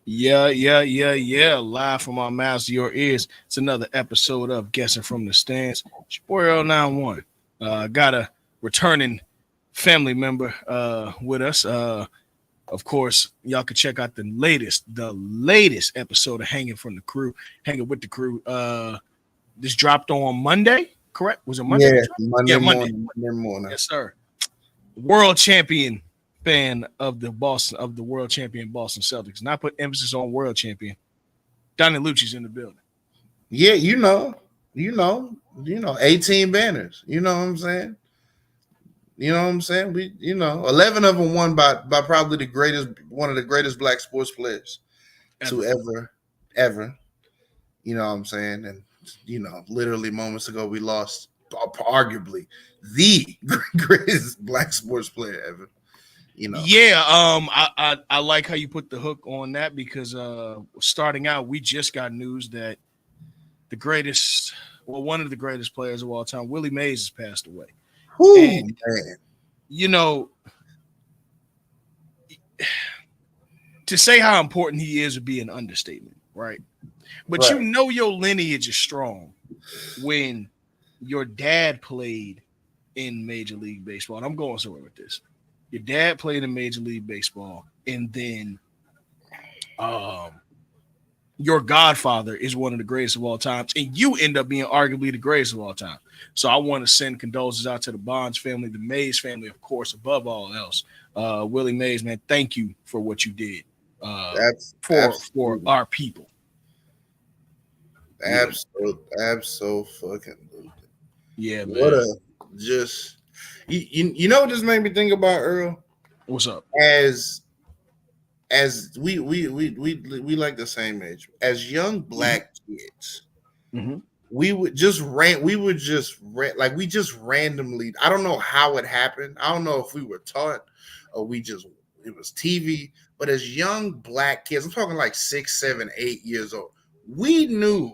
Yeah. Live from our mouths to your ears. It's another episode of Guessing from the Stands. It's your boy Earl 91. Got a returning family member with us. Of course, y'all can check out the latest episode of Hanging with the Crew. This dropped on Monday, correct? Was it Monday? Yeah, This dropped? Monday Yeah, Monday. morning, Monday morning. Yes, sir. World champion fan of the world champion Boston Celtics. And I put emphasis on world champion. Donnie Lucci's in the building. Yeah, you know, 18 banners. You know what I'm saying? You know what I'm saying? 11 of them won by probably one of the greatest black sports players to ever. You know what I'm saying? And literally moments ago we lost arguably the greatest black sports player ever. Yeah, I like how you put the hook on that because starting out, we just got news that one of the greatest players of all time, Willie Mays, has passed away. Whoo, And man. you know, to say how important he is would be an understatement, right? But Right. your lineage is strong when your dad played in Major League Baseball. And I'm going somewhere with this. Your dad played in Major League Baseball, and then your godfather is one of the greatest of all times, and you end up being arguably the greatest of all time. So I want to send condolences out to the Bonds family, the Mays family, of course, above all else. Willie Mays, man, thank you for what you did for our people. Fucking. Yeah, man. What a just you know what this made me think about, Earl? What's up? As we like the same age. As young black kids, Mm-hmm. we would just like we just randomly. I don't know how it happened. I don't know if we were taught or it was TV. But as young black kids, I'm talking like 6, 7, 8 years old, we knew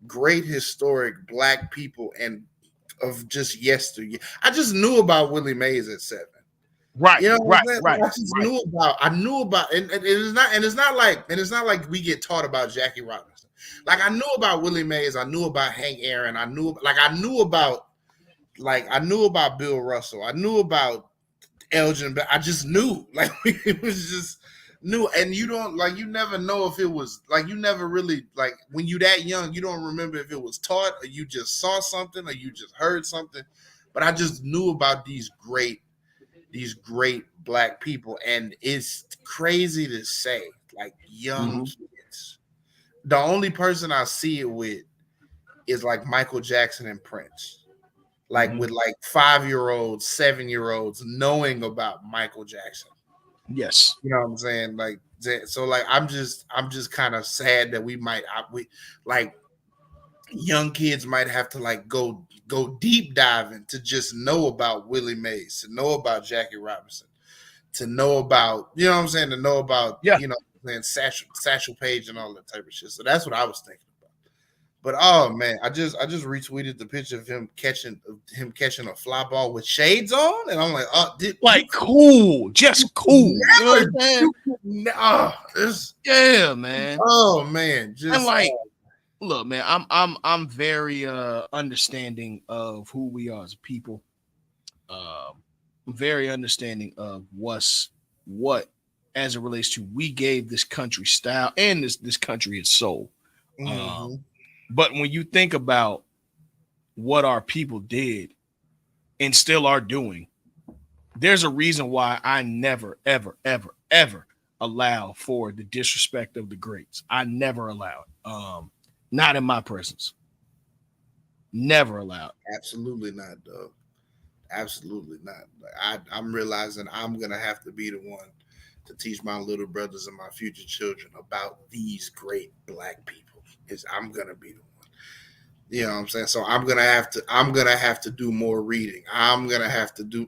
great historic black people and of just yesteryear. I just knew about Willie Mays at 7. Right, You know what I'm saying? right. I just knew about and it's not like we get taught about Jackie Robinson. Like I knew about Willie Mays, I knew about Hank Aaron, I knew about Bill Russell, I knew about Elgin, but I just knew. Like it was just new. And you don't you never know if it was you never really when you that young, you don't remember if it was taught or you just saw something or you just heard something. But I just knew about these great black people, and it's crazy to say, young kids. The only person I see it with is Michael Jackson and Prince. With 5-year-olds, 7-year-olds knowing about Michael Jackson. Yes. You know what I'm saying? I'm just kind of sad that we young kids might have to go deep diving to just know about Willie Mays, to know about Jackie Robinson, to know about, you know what I'm saying, to know about, Satchel Paige and all that type of shit. So that's what I was thinking about. But oh man, I just retweeted the picture of him catching a fly ball with shades on, and I'm like, oh, cool, just cool. You know what I'm saying? Yeah, man. Oh man, just look, man, I'm very understanding of who we are as a people. I'm very understanding of what as it relates to we gave this country style and this country its soul. Mm-hmm. But when you think about what our people did and still are doing, there's a reason why I never, ever, ever, ever allow for the disrespect of the greats. I never allow it. Not in my presence. Never allowed. Absolutely not, dog. Absolutely not. I'm realizing I'm gonna have to be the one to teach my little brothers and my future children about these great black people. I'm gonna be the one. You know what I'm saying? So I'm gonna have to do more reading. I'm gonna have to go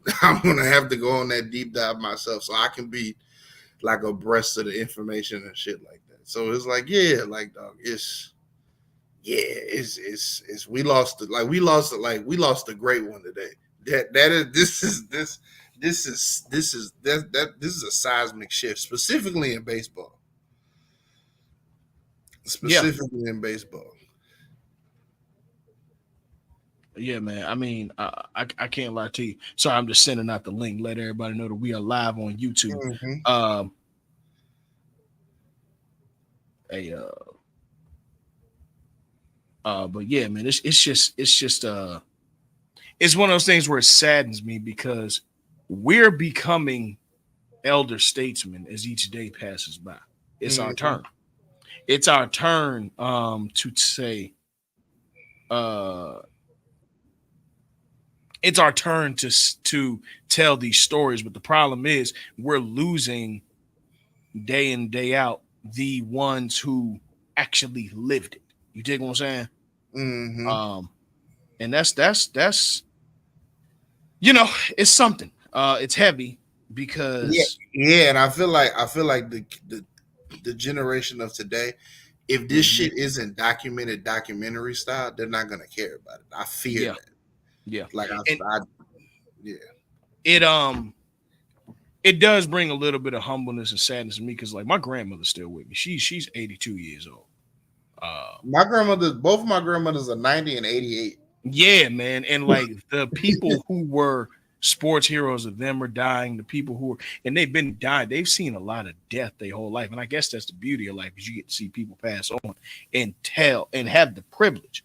on that deep dive myself so I can be abreast of the information and shit like that. So it's dog, it's we lost a great one today. This is a seismic shift, specifically in baseball. Yeah, specifically in baseball. yeah, man. I mean, I can't lie to you. Sorry, I'm just sending out the link. Let everybody know that we are live on YouTube. Hmm. Um, a but yeah, man, it's just it's one of those things where it saddens me because we're becoming elder statesmen as each day passes by. It's our Hmm. turn. It's our turn to say uh it's our turn to tell these stories, but the problem is we're losing day in day out the ones who actually lived it. You dig what I'm saying? Hmm. Um and that's it's something. It's heavy Yeah, because yeah, and I feel like the generation of today, if this mhm, shit isn't documented documentary style, they're not gonna care about it. I fear yeah, that. yeah. Like And I yeah. it it does bring a little bit of humbleness and sadness to me because like my grandmother's still with me. She's 82 years old. Uh My grandmother, both of my grandmothers are 90 and 88. yeah, man. And like the people who were sports heroes of them are dying, the people who are and they've been dying, they've seen a lot of death their whole life. And I guess that's the beauty of life is you get to see people pass on and tell and have the privilege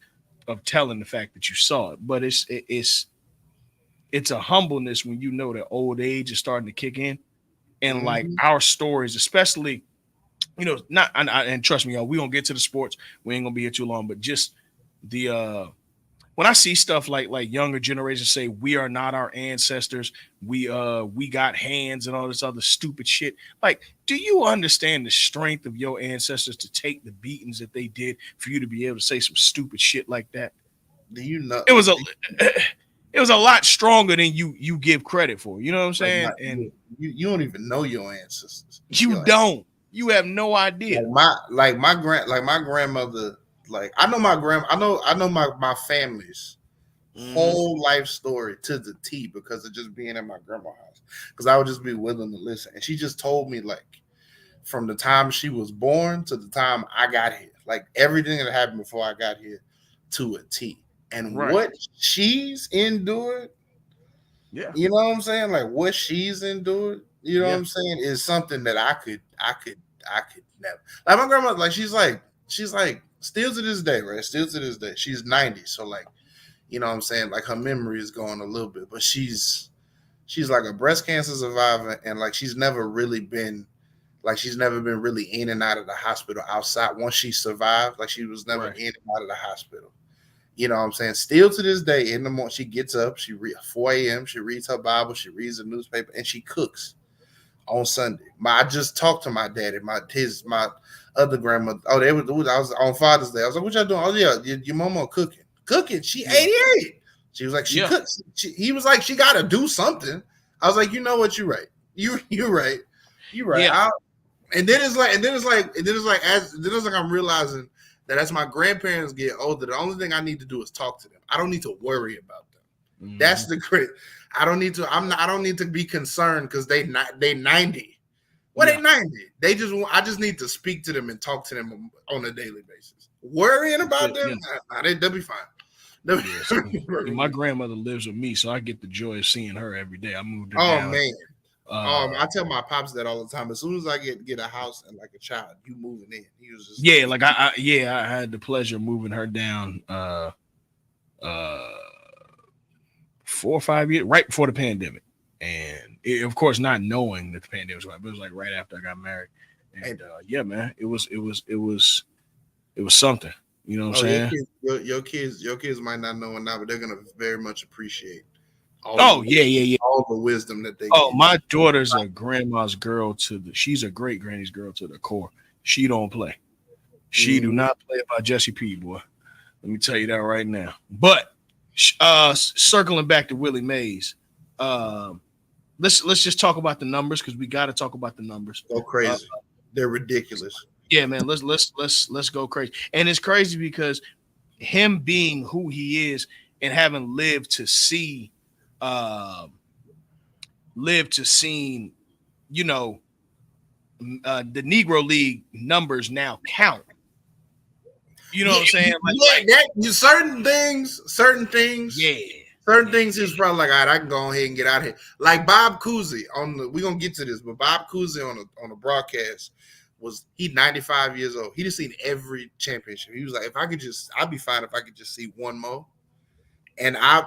of telling the fact that you saw it. But it's a humbleness when you know that old age is starting to kick in and like Hmm. our stories, especially not and trust me, y'all, we gonna get to the sports. We ain't gonna be here too long, but just the when I see stuff like younger generations say we are not our ancestors, we got hands and all this other stupid shit. Like, do you understand the strength of your ancestors to take the beatings that they did for you to be able to say some stupid shit like that? Do you know? It was a it was a lot stronger than you give credit for. You know what I'm Like my saying? And you don't even know your ancestors. you Yo, don't. You have no idea. like my grandmother. Like I know my family's Hmm. whole life story to the T because of just being in my grandma's house. Because I would just be willing to listen, and she just told me like from the time she was born to the time I got here, like everything that happened before I got here to a T. And Right. what she's endured, Yeah. you know what I'm saying? Like what she's endured, you know what Yeah. I'm saying, is something that I could never. Like my grandma, like she's like still to this day, right? Still to this day. She's 90. So like, you know what I'm saying? Like her memory is going a little bit, but she's like a breast cancer survivor and like she's never been really in and out of the hospital outside once she survived. Like she was never Right. in and out of the hospital. You know what I'm saying? Still to this day, in the morning, she gets up, 4 a.m., she reads her Bible, she reads the newspaper, and she cooks on Sunday. I just talked to my daddy, my other grandmother. Oh, I was on Father's Day. I was like, "What y'all doing?" Oh yeah, your mama cooking. Cooking. She Yeah. 88. She was like, she Yeah. cooks. He was like, she got to do something. I was like, you know what? You're right. You're right. You're right. Yeah. And then it's like I'm realizing that as my grandparents get older, the only thing I need to do is talk to them. I don't need to worry about them. That's Hmm. the great. I don't need to. I don't need to be concerned because they 90. Well, they Yeah. 90. I just need to speak to them and talk to them on a daily basis. Worrying about them, Yeah. they'll be fine. They'll Yeah. be My perfectly fine. grandmother lives with me, so I get the joy of seeing her every day. I moved her Oh down. man. Uh, I tell my pops that all the time. As soon as I get a house and like a child, you moving in. He was just like, yeah, like I had the pleasure of moving her down uh 4 or 5 years right before the pandemic. And of course not knowing that the pandemic was right, but it was like right after I got married. and And yeah, man, it was something. You know what I'm oh, your saying? kids, your kids might not know it now, but they're gonna very much appreciate all Oh the yeah, yeah, yeah. all the wisdom that they Oh, get. my daughter's a grandma's girl she's a great granny's girl to the core. She don't play. She do Mhm. not play about Jesse P, boy. Let me tell you that right now. But circling back to Willie Mays, um, let's just talk about the numbers because we got to talk about the numbers. Go Uh, crazy. They're ridiculous. yeah, man, let's go crazy. And it's crazy because him being who he is and having uh, lived to see, you know, the Negro League numbers now count. You know what I'm saying? Certain things. Yeah. Certain things is probably like, all right, I can go ahead and get out of here. Like Bob Cousy we're gonna get to this, but Bob Cousy on the broadcast he 95 years old. He just seen every championship. He was like, I'd be fine if I could just see one more. And I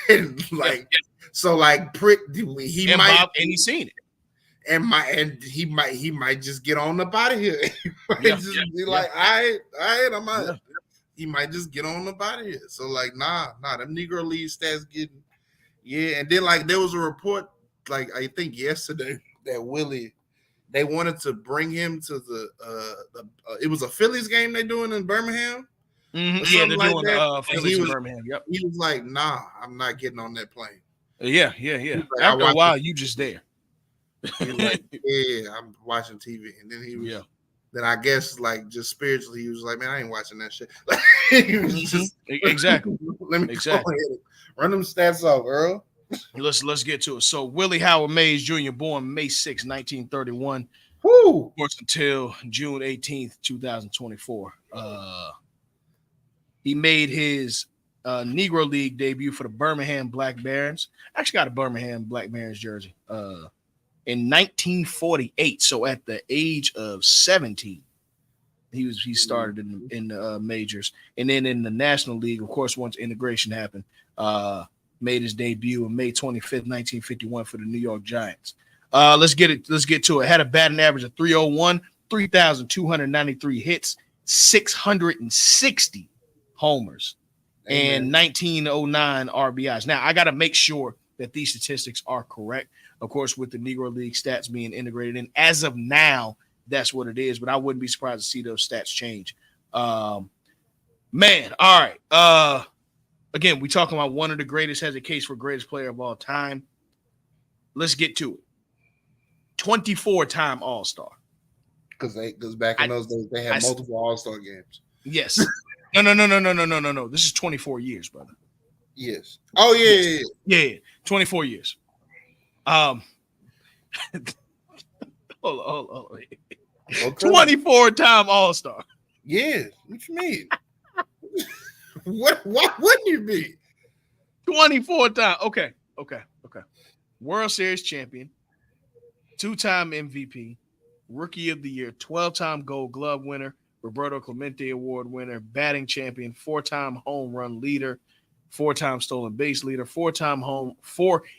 and like so like prick he and might Bob, and he's seen it. And he might just get on up out of here. He might just be like, all right, I'm out. Yeah. He might just get on up out of here. So like, nah, them Negro League stats getting, and then like there was a report, like I think yesterday, that Willie, they wanted to bring him to it was a Phillies game they doing in Birmingham. Mm-hmm. Yeah, they're like doing that. Phillies in Birmingham. Yep. He was like, nah, I'm not getting on that plane. Yeah. Like, After a while, you just there. He was like, yeah, I'm watching TV, and then he was. Then I guess like just spiritually, he was like, man, I ain't watching that shit. He was just, exactly. Let me go ahead and run them stats off, Earl. Let's get to it. So Willie Howard Mays Jr., born May 6, 1931. Woo! Works until June 18th, 2024. He made his Negro League debut for the Birmingham Black Barons. Actually got a Birmingham Black Barons jersey in 1948. So at the age of 17, he started in the majors. And then in the National League, of course, once integration happened, made his debut on May 25th, 1951 for the New York Giants. Let's get to it. Had a batting average of 301, 3,293 hits, 660 homers, and 1909 RBIs. Now, I got to make sure that these statistics are correct. Of course, with the Negro League stats being integrated in, as of now, that's what it is. But I wouldn't be surprised to see those stats change. Man, all right. Again, we talking about one of the greatest, has a case for greatest player of all time. Let's get to it. 24-time All-Star. Because back in those days they had multiple All-Star games. Yes. No. This is 24 years, brother. Yes. Oh yeah. Yeah. 24 years. Hold on. Okay. 24-time All-Star. Yeah. What you mean? What wouldn't you be? 24-time. Okay. World Series champion, 2-time MVP, Rookie of the Year, 12-time Gold Glove winner, Roberto Clemente Award winner, batting champion, 4-time home run leader, 4-time stolen base leader, 4-time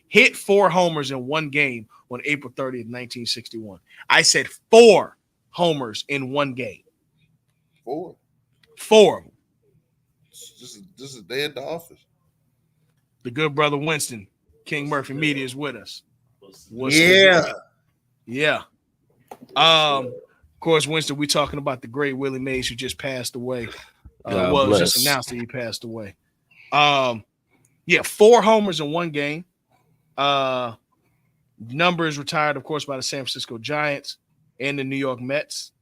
hit 4 homers in one game on April 30th, 1961. I said 4 homers in one game. 4. 4 of them. This is day at the office. The good brother Winston, King Murphy Media, is with us. Yeah. Of course, Winston, we're talking about the great Willie Mays, who just passed away. It was just announced that he passed away. 4 homers in one game. Numbers retired, of course, by the San Francisco Giants and the New York Mets.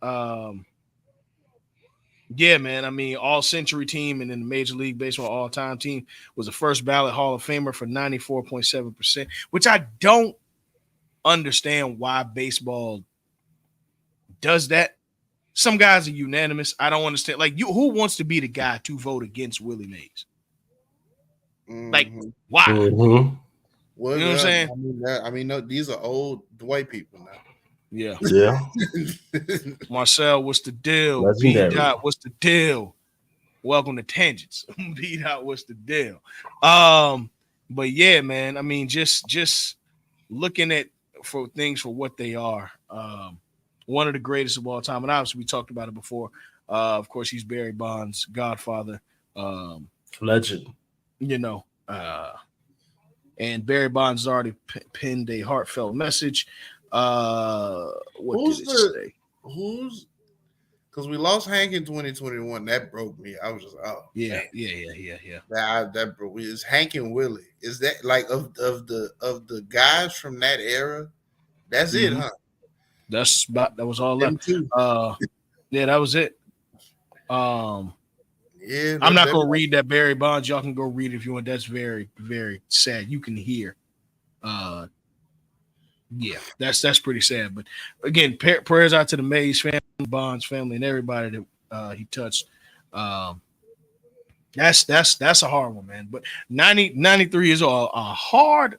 Yeah, man. I mean, all-century team and then the Major League Baseball all-time team, was the first ballot Hall of Famer for 94.7%, which I don't understand why baseball does that. Some guys are unanimous. I don't understand. Like, who wants to be the guy to vote against Willie Mays? Like, why? Mm-hmm. Well, you know what I'm saying? I mean, no, these are old white people now. Yeah. Marcel, what's the deal? Legendary. B-Dot, what's the deal? Welcome to Tangents. B-Dot, what's the deal? But yeah, man. I mean, just looking at for things for what they are. One of the greatest of all time, and obviously we talked about it before. Of course, he's Barry Bonds' godfather. Legend. You know, and Barry Bonds has already penned a heartfelt message. What did it say? Because we lost Hank in 2021. That broke me. I was just, yeah. That broke me. It's Hank and Willie. Is that like of the guys from that era? That's it, huh? That was all left. Yeah, that was it. Yeah, I'm not gonna read that Barry Bonds. Y'all can go read it if you want. That's very, very sad. You can hear. Yeah, that's pretty sad. But again, prayers out to the Mays family, Bonds family, and everybody that he touched. Um, that's a hard one, man. But 93 is a hard,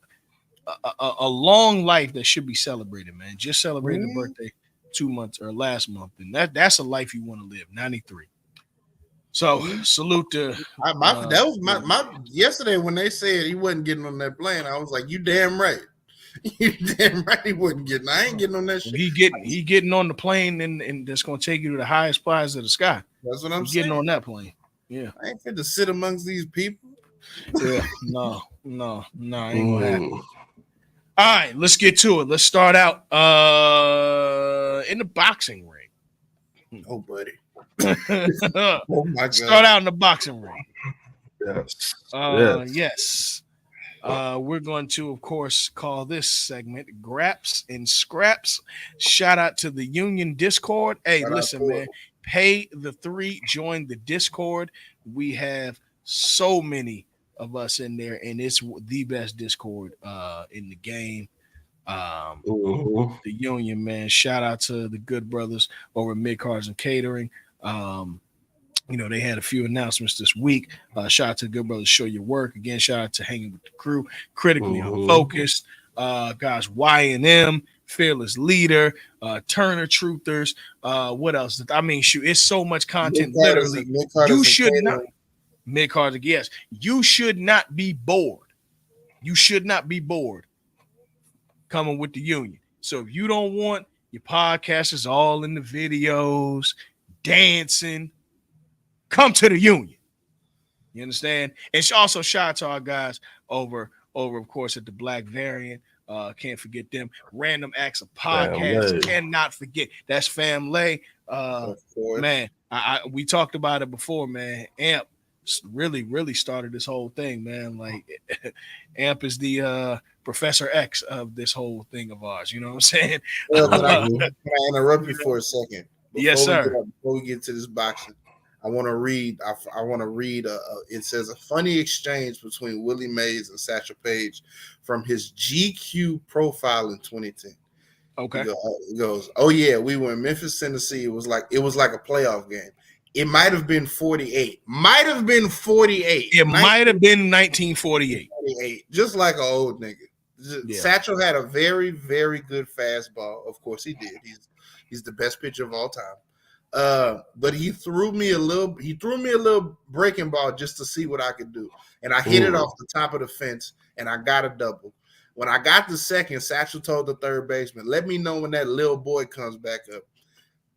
a long life that should be celebrated, man. Just celebrated a birthday 2 months or last month, and that's a life you want to live. 93. So salute to that was my yesterday when they said he wasn't getting on that plane. I was like, you damn right. You damn right he wasn't getting. I ain't getting on that shit. He getting on the plane and that's gonna take you to the highest plaza of the sky. That's what I'm saying. Getting on that plane. Yeah. I ain't fit to sit amongst these people. Yeah. No, I ain't gonna happen. All right, let's get to it. Let's start out in the boxing ring. Oh, buddy. Oh my God. Start out in the boxing ring. Yes. Yes. We're going to, of course, call this segment Graps and Scraps. Shout out to the Union Discord. Hey, listen, man. Pay the $3, join the Discord. We have so many of us in there, and it's the best Discord in the game. The Union, man. Shout out to the good brothers over at Mid Cars and Catering. They had a few announcements this week. Shout out to the good brothers, Show Your Work. Again, shout out to Hanging with the Crew, Critically Unfocused, guys, Y&M, Fearless Leader, Turner Truthers. What else? I mean, shoot, it's so much content. Literally, you should not. Mid Cars, yes, you should not be bored. You should not be bored coming with the Union. So if you don't want your podcast is all in the videos, dancing, come to the Union. You understand? And also shout out to our guys over of course at the Black Variant. Can't forget them. Random Acts of Podcast. Cannot forget. That's Family. Man, we talked about it before, man. AMP really started this whole thing, man. Like AMP is the Professor X of this whole thing of ours. You know what I'm saying? Well, can I interrupt you for a second? Yes, sir. Before we get to this boxing, I want to read. I want to read. It says a funny exchange between Willie Mays and Satchel Paige from his GQ profile in 2010. Okay. It goes, oh yeah, we were in Memphis, Tennessee. It was like a playoff game. It might have been 48. Might have been 48. It might have been 1948. 48. Just like an old nigga. Yeah. Satchel had a very, very good fastball. Of course he did. He's the best pitcher of all time. But he threw me a little breaking ball just to see what I could do. And I hit it off the top of the fence and I got a double. When I got the second, Satchel told the third baseman, let me know when that little boy comes back up.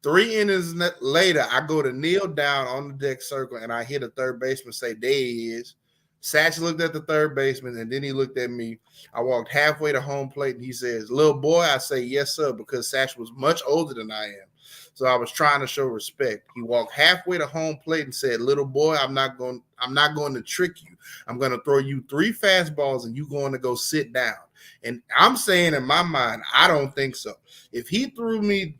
3 innings later, I go to kneel down on the deck circle and I hear the third baseman say, there he is. Satchel looked at the third baseman and then he looked at me. I walked halfway to home plate and he says, little boy, I say, yes, sir, because Satchel was much older than I am. So I was trying to show respect. He walked halfway to home plate and said, little boy, I'm not going to trick you. I'm going to throw you 3 fastballs and you're going to go sit down. And I'm saying in my mind, I don't think so. If he threw me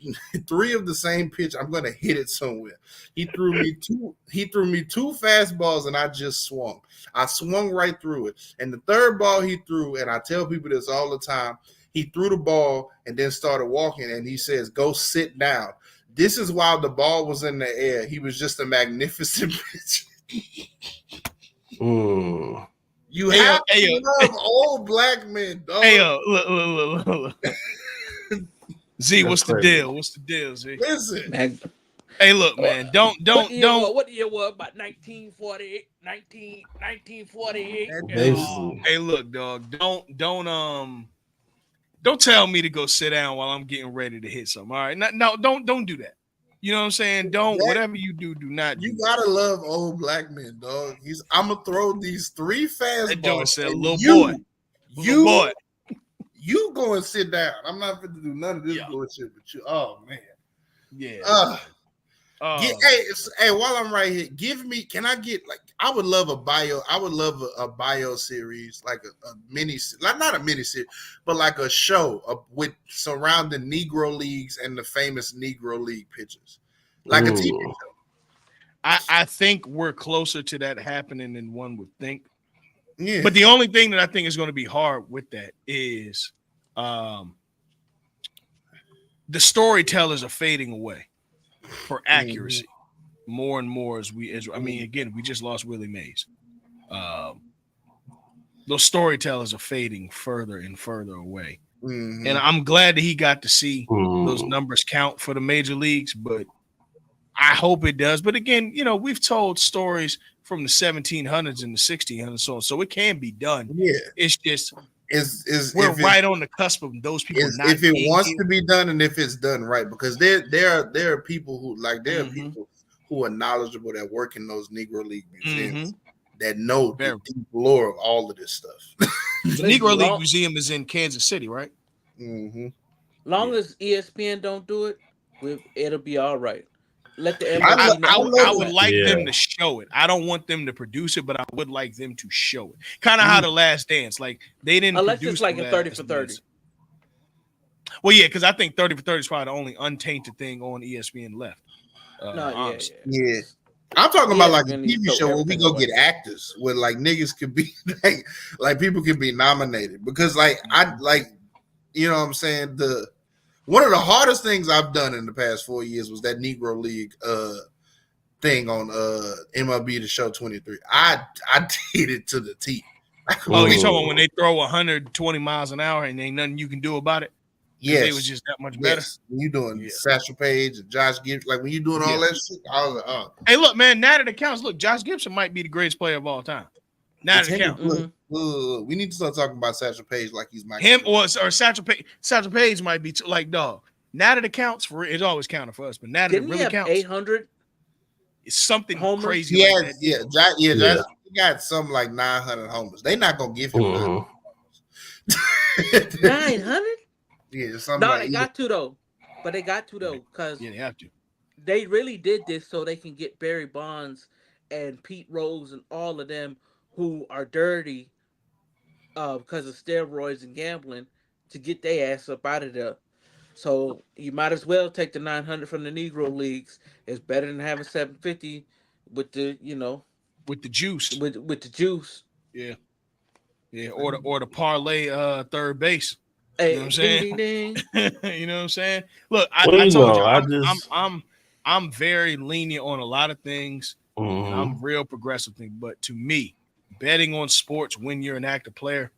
3 of the same pitch, I'm going to hit it somewhere. He threw me 2 fastballs and I just swung. I swung right through it. And the third ball he threw, and I tell people this all the time, he threw the ball and then started walking and he says, go sit down. This is while the ball was in the air. He was just a magnificent pitcher. You have to love old black men, dog. Hey, look. Z, what's the deal? What's the deal, Z? Listen. Hey, look, man. Don't. What year was about 1948? 1948. Hey, look, dog. Don't tell me to go sit down while I'm getting ready to hit something. All right. No, don't do that. You know what I'm saying? Whatever you do not. You gotta love old black men, dog. I'm gonna throw these 3 fastballs. Said, little boy. You go and sit down. I'm not going to do none of this bullshit with you. Oh man. Yeah. Hey, while I'm right here, can I get I would love a bio series, like a mini, not a mini series, but like a show with surrounding Negro leagues and the famous Negro league pitchers, like a TV show. I think we're closer to that happening than one would think. Yeah. But the only thing that I think is going to be hard with that is the storytellers are fading away for accuracy. more and more as I mean, again, we just lost Willie Mays. Those storytellers are fading further and further away. Mm-hmm. And I'm glad that he got to see those numbers count for the major leagues, but I hope it does. But again, we've told stories from the 1700s and the 1600s, so it can be done. Yeah, it's just we're right on the cusp of those people not if it wants here. to be done and if it's done right, because there are people who are people who are knowledgeable that work in those Negro League museums that know the deep lore of all of this stuff. The Negro League Museum is in Kansas City, right? Mm-hmm. Long as ESPN don't do it, it'll be all right. Let the MLB I would like Yeah. them to show it. I don't want them to produce it, but I would like them to show it. Kind of how The Last Dance, like they didn't unless produce it's like The a 30 Last for 30. Dance. Well, yeah, because I think 30 for 30 is probably the only untainted thing on ESPN left. Yeah. I'm talking about like a TV show where we go get actors, where like niggas could be like people can be nominated, because like I like, you know what I'm saying, one of the hardest things I've done in the past 4 years was that Negro League thing on MLB The Show 23. I did it to the T. Oh, you talking about when they throw 120 miles an hour and ain't nothing you can do about it? Yes, they was just that much better. When you doing Satchel Paige and Josh Gibson, like when you doing all that shit, I was like, oh. Hey, look, man, now that it counts, look, Josh Gibson might be the greatest player of all time. Now that it counts. We need to start talking about Satchel Paige like he's Michael. Him or Satchel Paige. Satchel Paige might be like, dog. Now that it counts for it's always counted for us, but now that it really counts, 800. It's something crazy. He like has, that. He got some like 900 homers. They not gonna give him 900. Yeah, something. No, like they got to though. But they got to though, because they have to. They really did this so they can get Barry Bonds and Pete Rose and all of them who are dirty because of steroids and gambling to get their ass up out of there. So you might as well take the 900 from the Negro Leagues. It's better than having 750 with the with the juice. With the juice. Yeah. Yeah, or the parlay third base. Hey, you know what I'm saying? Ding, ding, ding. You know what I'm saying? Look, I told you I'm very lenient on a lot of things. And I'm real progressive thing, but to me, betting on sports when you're an active player,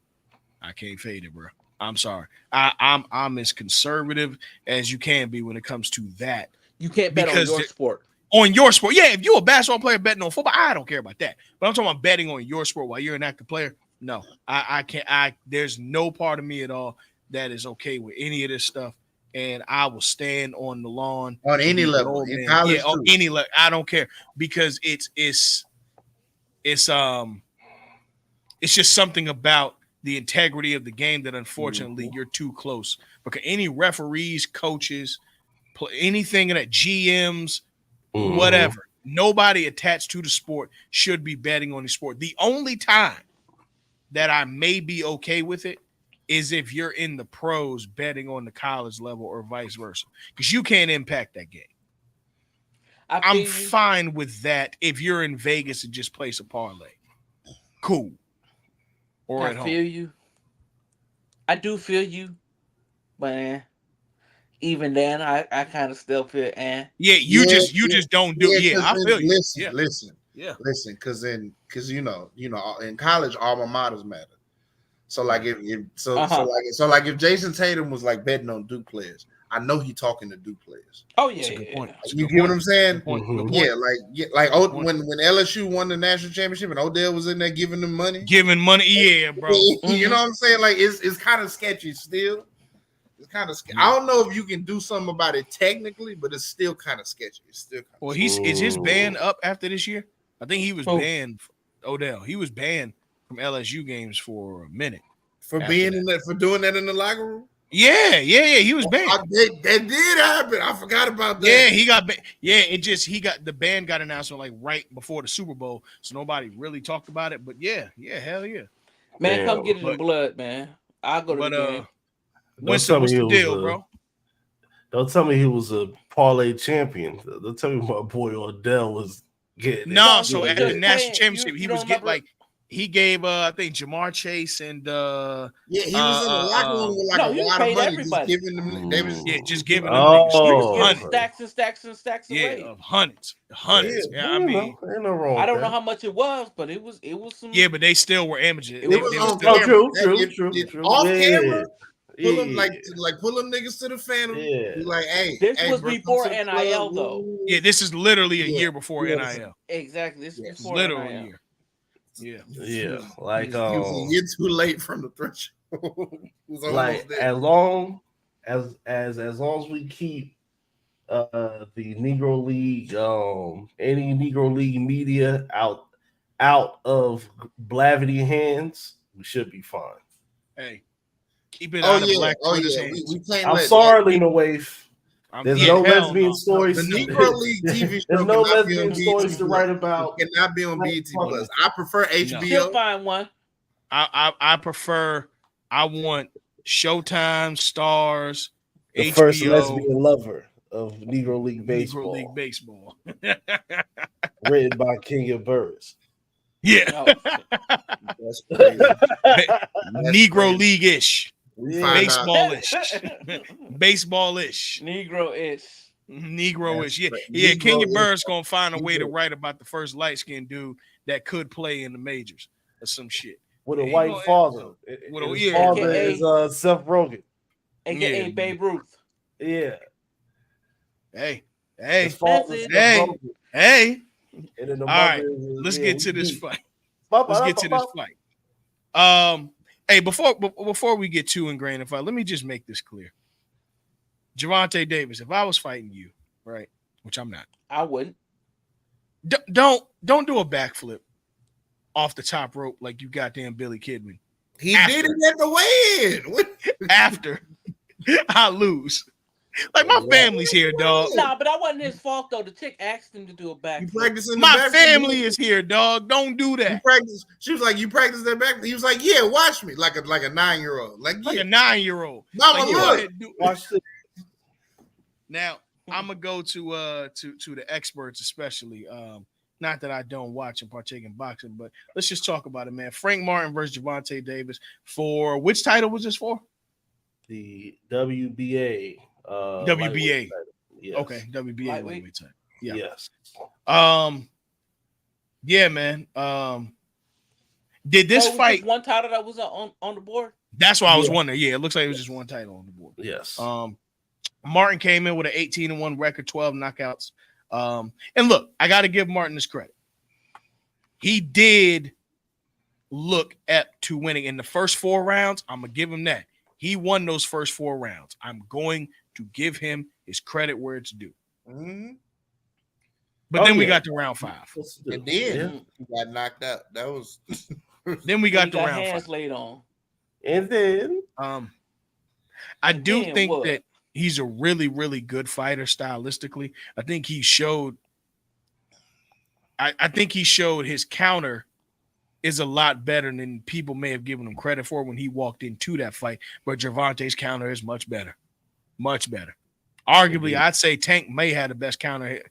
I can't fade it, bro. I'm sorry. I'm as conservative as you can be when it comes to that. You can't bet on your sport. On your sport. Yeah, if you're a basketball player betting on football, I don't care about that. But I'm talking about betting on your sport while you're an active player. No, I can't. There's no part of me at all that is okay with any of this stuff. And I will stand on the lawn on any level in college. Yeah, on any level. I don't care, because it's just something about the integrity of the game that unfortunately you're too close. Because any referees, coaches, anything in that, GMs, whatever, nobody attached to the sport should be betting on the sport. The only time that I may be okay with it is if you're in the pros betting on the college level or vice versa, because you can't impact that game. I'm fine with that if you're in Vegas and just place a parlay. Cool. Or at home. I feel you. I do feel you, but even then, I kind of still feel Yeah, you just don't do it. Yeah, I feel you. Listen, because you know, in college, alma maters matter. So like if Jason Tatum was like betting on Duke players, I know he talking to Duke players. Oh yeah, you get what I'm saying? Yeah, like when LSU won the national championship and Odell was in there giving them money. Yeah, bro. You know what I'm saying? Like it's kind of sketchy still. It's kind of sketchy. I don't know if you can do something about it technically, but it's still kind of sketchy. It's still is his ban up after this year? I think he was banned. Odell. He was banned from LSU games for a minute. For being in that, for doing that in the locker room? Yeah. He was banned. That did happen. I forgot about that. Yeah, he got banned. Yeah, the ban got announced like right before the Super Bowl, so nobody really talked about it. But yeah, hell yeah. Man, come get it in blood, man. I'll go to the game. What's the deal, bro? Don't tell me he was a parlay champion. Don't tell me my boy Odell was getting so at the national championship, he was getting like he gave I think Jamar Chase and Yeah, he was in the locker room with like No, a he was wad of paid money, everybody. just giving them. They was just giving them niggas He straight was giving hundreds. stacks and stacks and stacks Yeah, away. of hundreds. Yeah, Yeah, I mean, ain't no wrong. I don't with know that. how much it was, but it was some. yeah, but they still were amateurs. It They, it was- was they were on still. Oh, camera. true. Off Yeah, camera, pull them yeah, pull them niggas to the phantom. yeah. Be like, hey, This hey, was bro, come before to the club. NIL Woo, though. woo, woo. Yeah, this is literally a Yeah, year before yes, NIL. Exactly. This yes. It's before literally a NIL. year. Yeah. Yeah, He like he was a year too late from the threshold. He was almost like there. as long as we keep the Negro League any Negro League media out of Blavity hands, we should be fine. Hey, keep it Oh out of yeah, Black oh Twitter's yeah. hands. We can't I'm let sorry, Lena Waif. There's yeah, no hell lesbian no. stories. the Negro League TV There's show no cannot be on lesbian stories BET to Plus. write about. It cannot be on BET Plus. I prefer She'll HBO. find one. I prefer. I want Showtime, Stars, The HBO, first lesbian lover of Negro League Negro Baseball, League Baseball. written by Kenya Burris. Yeah, Oh, shit. That's crazy. Negro crazy. League-ish, We Yeah. find out. baseball-ish, baseball-ish, Negro-ish. Negro-ish. Yeah, That's yeah. Kenya Negro-ish. Burris gonna find a way to Negro. write about the first light-skinned dude that could play in the majors or some shit. With a He white gonna- father. with a- His yeah, father AKA is Seth Rogen. AKA Yeah. Babe Ruth. Yeah. Hey, His father is That's it. Seth hey, Rogen. hey. And then the All mother right, is let's yeah, get to this he- fight. Bop, Let's bop, get to bop, this bop. fight. Hey, before we get too ingrained in fight, let me just make this clear. Gervonta Davis, if I was fighting you, right, which I'm not, I wouldn't. don't do a backflip off the top rope like you goddamn Billy Kidman. He After. did it at the weigh-in. What? After I lose, like my family's here, dog. Nah, but that wasn't his fault though. The chick asked him to do a You backflip. practicing the My back? family is here, dog. Don't do You that. practice. She was like, "You practice that back?" He was like, "Yeah, watch me." Like a 9-year-old. Like, Like yeah, a 9-year-old. Mama, Like, look. go ahead, do- Watch this. Now I'm gonna go to the experts, especially. Not that I don't watch and partake in boxing, but let's just talk about it, man. Frank Martin versus Gervonta Davis for which title was this for? The WBA. WBA. lightweight title. Yes. Okay, WBA Lightweight? lightweight title. Yeah. Yes. Yeah, man. Did this So it was fight? just one title that was on the board. That's why I was Yeah. wondering. Yeah, it looks like it was just one title on the board. Yes. Martin came in with an 18-1 record, 12 knockouts. And look, I got to give Martin his credit. He did look up to winning in the first 4 rounds. I'm gonna give him that. He won those first 4 rounds. I'm going to give him his credit where it's due. Mhm. But Oh, then we yeah. got to round 5. And then Yeah. he got knocked out. That was Then we He got to got round hands 5. laid on. And then I And do then think what? that he's a really, really good fighter stylistically. I think he showed. I think he showed his counter is a lot better than people may have given him credit for when he walked into that fight. But Gervonta's counter is much better, much better. Arguably, Indeed. I'd say Tank may have the best counter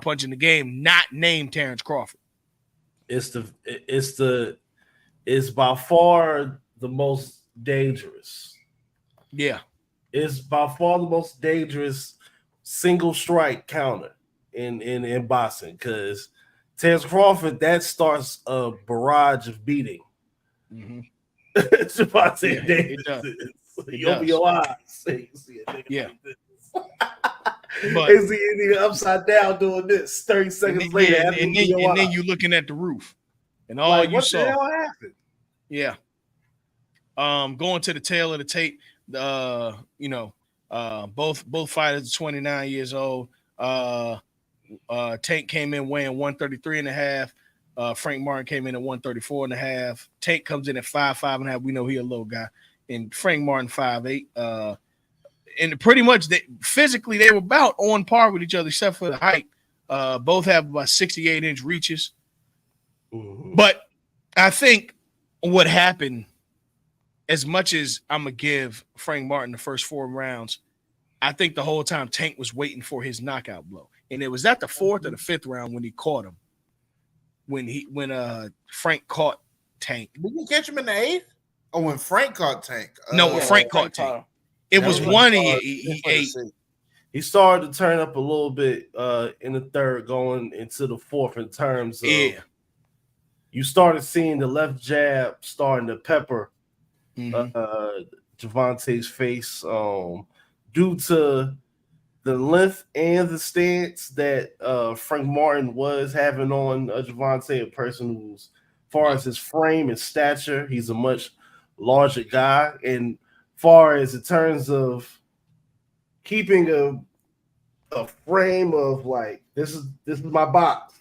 punch in the game, not named Terrence Crawford. it's by far the most dangerous. Yeah, It's by far the most dangerous single strike counter in boxing because Terrence Crawford that starts a barrage of beating. mm-hmm. Gervonta Yeah, Davis. it does. You open your eyes. You see a nigga Yeah. like this. But Is he nigga upside down doing this 30 seconds and, later? yeah, after and you open your then eyes? you looking at the roof, and all Like, you what saw. the hell happened? Yeah. Going to the tail of the tape. Both fighters are 29 years old. Tank came in weighing 133 and a half. Frank Martin came in at 134 and a half. Tank comes in at 5'5" and a half. We know he a little guy. And Frank Martin 5'8". And pretty much physically they were about on par with each other except for the height. Both have about 68-inch reaches. Mhm. But I think what happened, as much as I'm going to give Frank Martin the first 4 rounds, I think the whole time Tank was waiting for his knockout blow. And it was at the 4th or the 5th round when he caught him. When Frank caught Tank. Did you catch him in the eighth? Oh, when Frank caught Tank. No, when Yeah, Frank Frank caught Tank. Carr. It That was was one It's he for the ate. sixth. he started to turn up a little bit in the third, going into the fourth in terms of Yeah. you started seeing the left jab starting to pepper Mm-hmm. Javante's face due to the length and the stance that Frank Martin was having on Javante, a person who's, far Yeah. as his frame and stature, he's a much larger guy. And far as in terms of keeping a frame of like this is my box.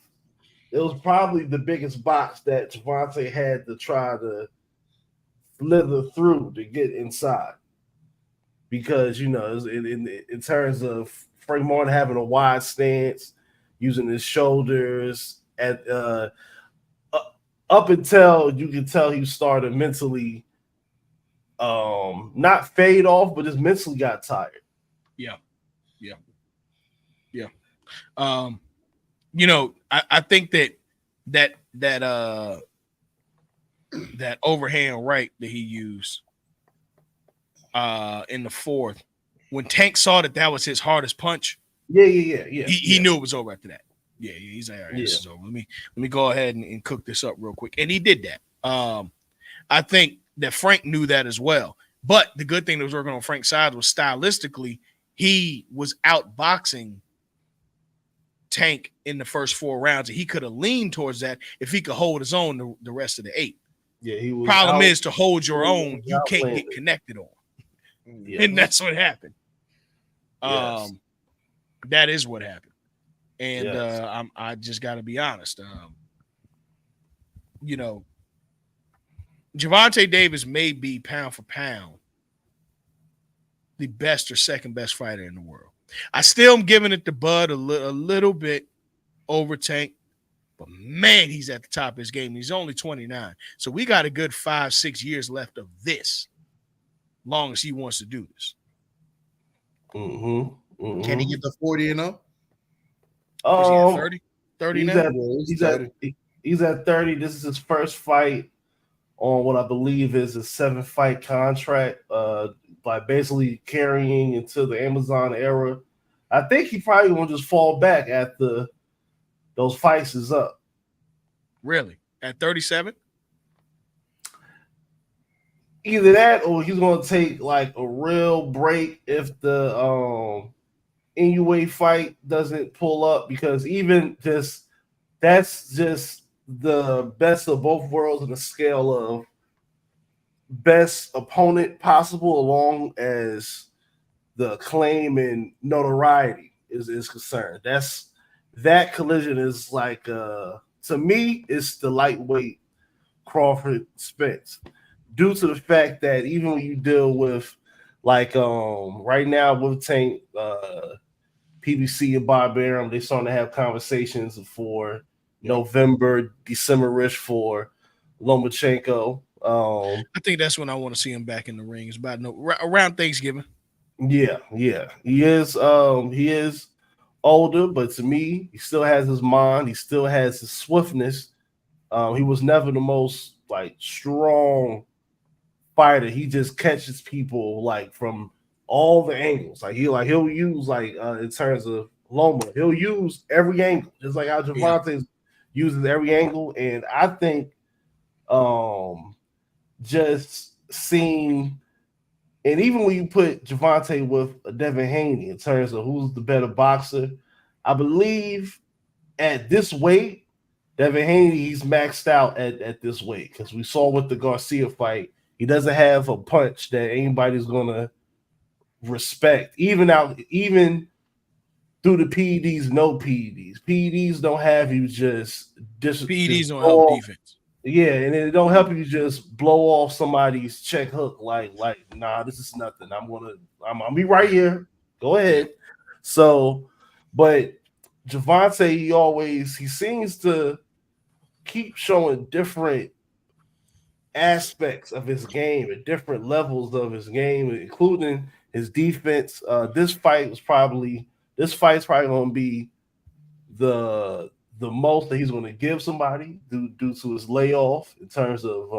It was probably the biggest box that Javante had to try to slither through to get inside because in terms of Frank Martin having a wide stance, using his shoulders at up until you can tell he started mentally not fade off, but his mentally got tired. Yeah. Yeah. Yeah. Um, I think that overhand right that he used in the fourth, when Tank saw that was his hardest punch, he knew it was over after that. Yeah, he's like, all right, this Yeah. is over. Let me go ahead and cook this up real quick. And he did that. I think that Frank knew that as well. But the good thing that was working on Frank's side was stylistically, he was outboxing Tank in the first 4 rounds, and he could have leaned towards that if he could hold his own the rest of the 8. Yeah, he was Problem out. is, to hold your own, you can't get Outlanded. connected on, Yeah. and that's what happened. Yes. That is what happened, and Yes. I just got to be honest. You know, Javante Davis may be pound for pound the best or second best fighter in the world. I still am giving it to Bud a little bit over Tank, but man, he's at the top of his game. He's only 29, so we got a good 5-6 years left of this. Long as he wants to do this. Can he get the 40 and up? Was he at Um, 30? 30 he's now? at Yeah, he's at he's at 30. This is his first fight on what I believe is a 7-fight contract, by basically carrying into the Amazon era. I think he probably won't just fall back after those fights is up. Really? At 37? Either that or he's gonna take like a real break if the NUA fight doesn't pull up, because even just that's just the best of both worlds on the scale of best opponent possible, along as the acclaim and notoriety is concerned. That collision is like to me, it's the lightweight Crawford Spence. Due to the fact that even when you deal with like right now with Tank PBC and Bob Arum, they starting to have conversations for November, December-ish for Lomachenko. I think that's when I want to see him back in the ring. It's about around Thanksgiving. Yeah. He is older, but to me, he still has his mind. He still has his swiftness. He was never the most like strong fighter. He just catches people like from all the angles. He'll use like in terms of Loma, he'll use every angle, just like how Yeah. Javante uses every angle. And I think um just seeing, and even when you put Javante with Devin Haney in terms of who's the better boxer, I believe at this weight, Devin Haney, he's maxed out at this weight, because we saw with the Garcia fight, he doesn't have a punch that anybody's gonna respect. Even through the PEDs, no PEDs. PEDs don't have you PEDs just don't help blow off. defense. Yeah, and it don't help you just blow off somebody's check hook like nah, this is nothing. I'm be right here. Go Yeah. ahead. So, but Javante, he seems to keep showing different aspects of his game at different levels of his game, including his defense. This fight's probably going to be the the most that he's going to give somebody due to his layoff in terms of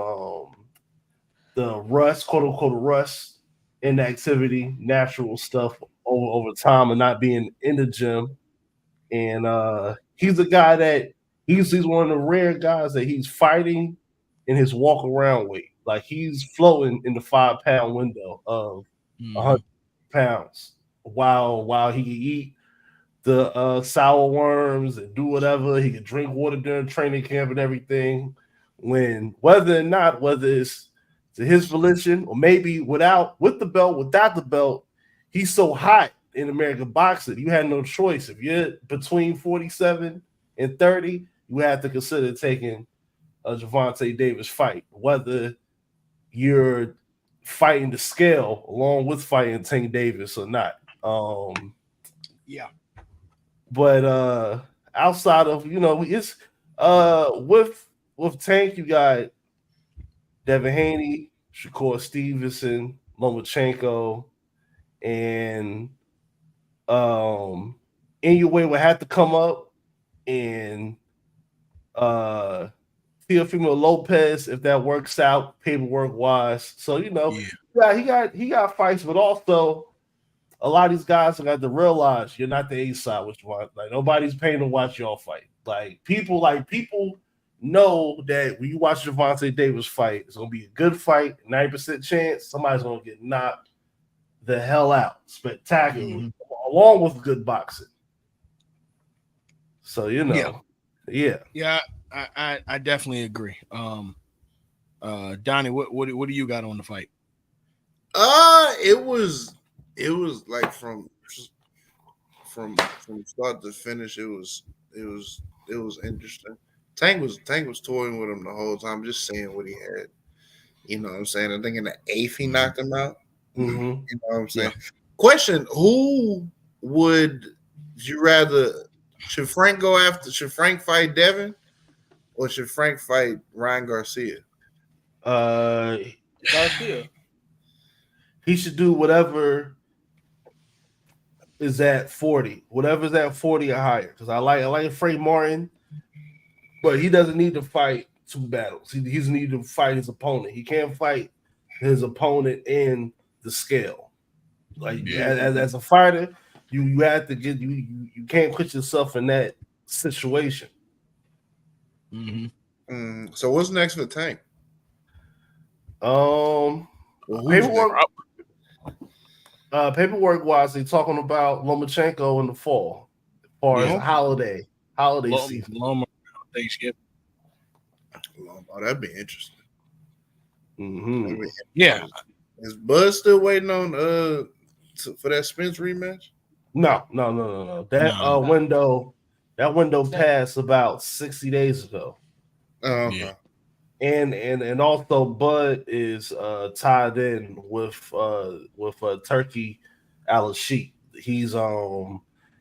the rust, quote unquote, rust inactivity, natural stuff over time, and not being in the gym. And he's a guy that he's one of the rare guys that he's fighting in his walk around weight. Like he's floating in the 5 pound window of 100 pounds while he can eat the sour worms and do whatever. He can drink water during training camp and everything. When whether or not whether it's to his volition or maybe with the belt, without the belt, he's so hot in American boxing. You had no choice. If you're between 47 and 30, you have to consider taking a Gervonta Davis fight, whether you're fighting the scale along with fighting Tank Davis or not. Yeah. But outside of it's with Tank, you got Devin Haney, Shakur Stevenson, Lomachenko, and in your way would have to come up and uh Teofimo Lopez if that works out paperwork wise. So Yeah. yeah, he got fights, but also a lot of these guys have got to realize you're not the A side, which one like nobody's paying to watch y'all fight. People know that when you watch Gervonta Davis fight, it's gonna be a good fight, 90% chance somebody's gonna get knocked the hell out spectacularly, along with good boxing. So Yeah. yeah. Yeah, I definitely agree. Donnie, what do you got on the fight? It was like from start to finish. It was interesting. Tank was toying with him the whole time, just seeing what he had. You know what I'm saying? I think in the eighth he knocked him out. Mm-hmm. You know what I'm Yeah. saying? Question: Who would you rather? Should Frank go after? Should Frank fight Devin, or should Frank fight Ryan Garcia? Uh, Garcia. he should do whatever is at 40, whatever's at 40 or higher. Because I like Frank Martin, but he doesn't need to fight two battles. He doesn't need to fight his opponent. He can't fight his opponent in the scale. Like Yeah. as a fighter, you have to get you can't put yourself in that situation. So what's next for Tank? Um, Well, who's next? paperwork paperwork wise, they talking about Lomachenko in the fall, as far as Yeah. holiday season. Loma Thanksgiving. Oh, that'd be interesting. Mm-hmm. That'd be Yeah. interesting. Is Bud still waiting on for that Spence rematch? No. That No. window passed about 60 days ago. Oh, Yeah. okay. And also Bud is tied in with Turkey Al Sheik. He's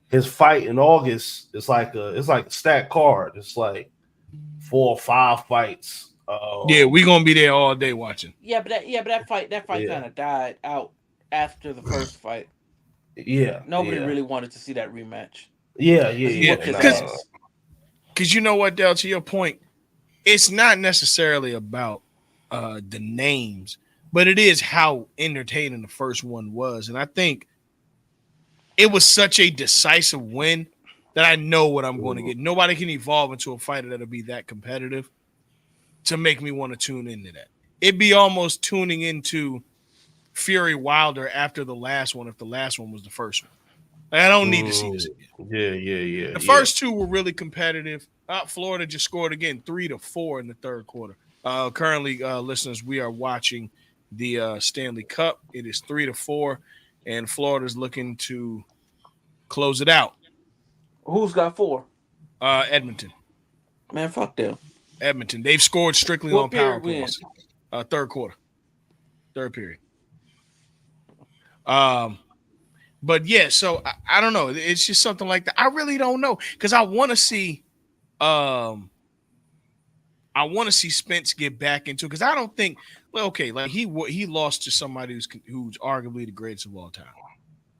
his fight in August is like a stacked card. It's like 4 or 5 fights. Yeah, we gonna be there all day watching. That fight Yeah. kind of died out after the first fight. Yeah, Nobody really wanted to see that rematch because he yeah. whooped his Nah. ass. Because you know what, Dell, to your point, it's not necessarily about the names, but it is how entertaining the first one was. And I think it was such a decisive win that I know what I'm going to get. Nobody can evolve into a fighter that'll be that competitive to make me want to tune into that. It'd be almost tuning into Fury Wilder after the last one if the last one was the first one. Like, I don't need to see this again. The Yeah. first two were really competitive. Florida just scored again 3-4 in the third quarter. Currently, listeners, we are watching the Stanley Cup. It is 3-4, and Florida's looking to close it out. Who's got four? Edmonton. Man, fuck them. Edmonton. They've scored strictly What on power period we in? plays. Third quarter. Third period. But yeah, so I don't know. It's just something like that. I really don't know because I want to see Spence get back into it because I don't think like he lost to somebody who's arguably the greatest of all time.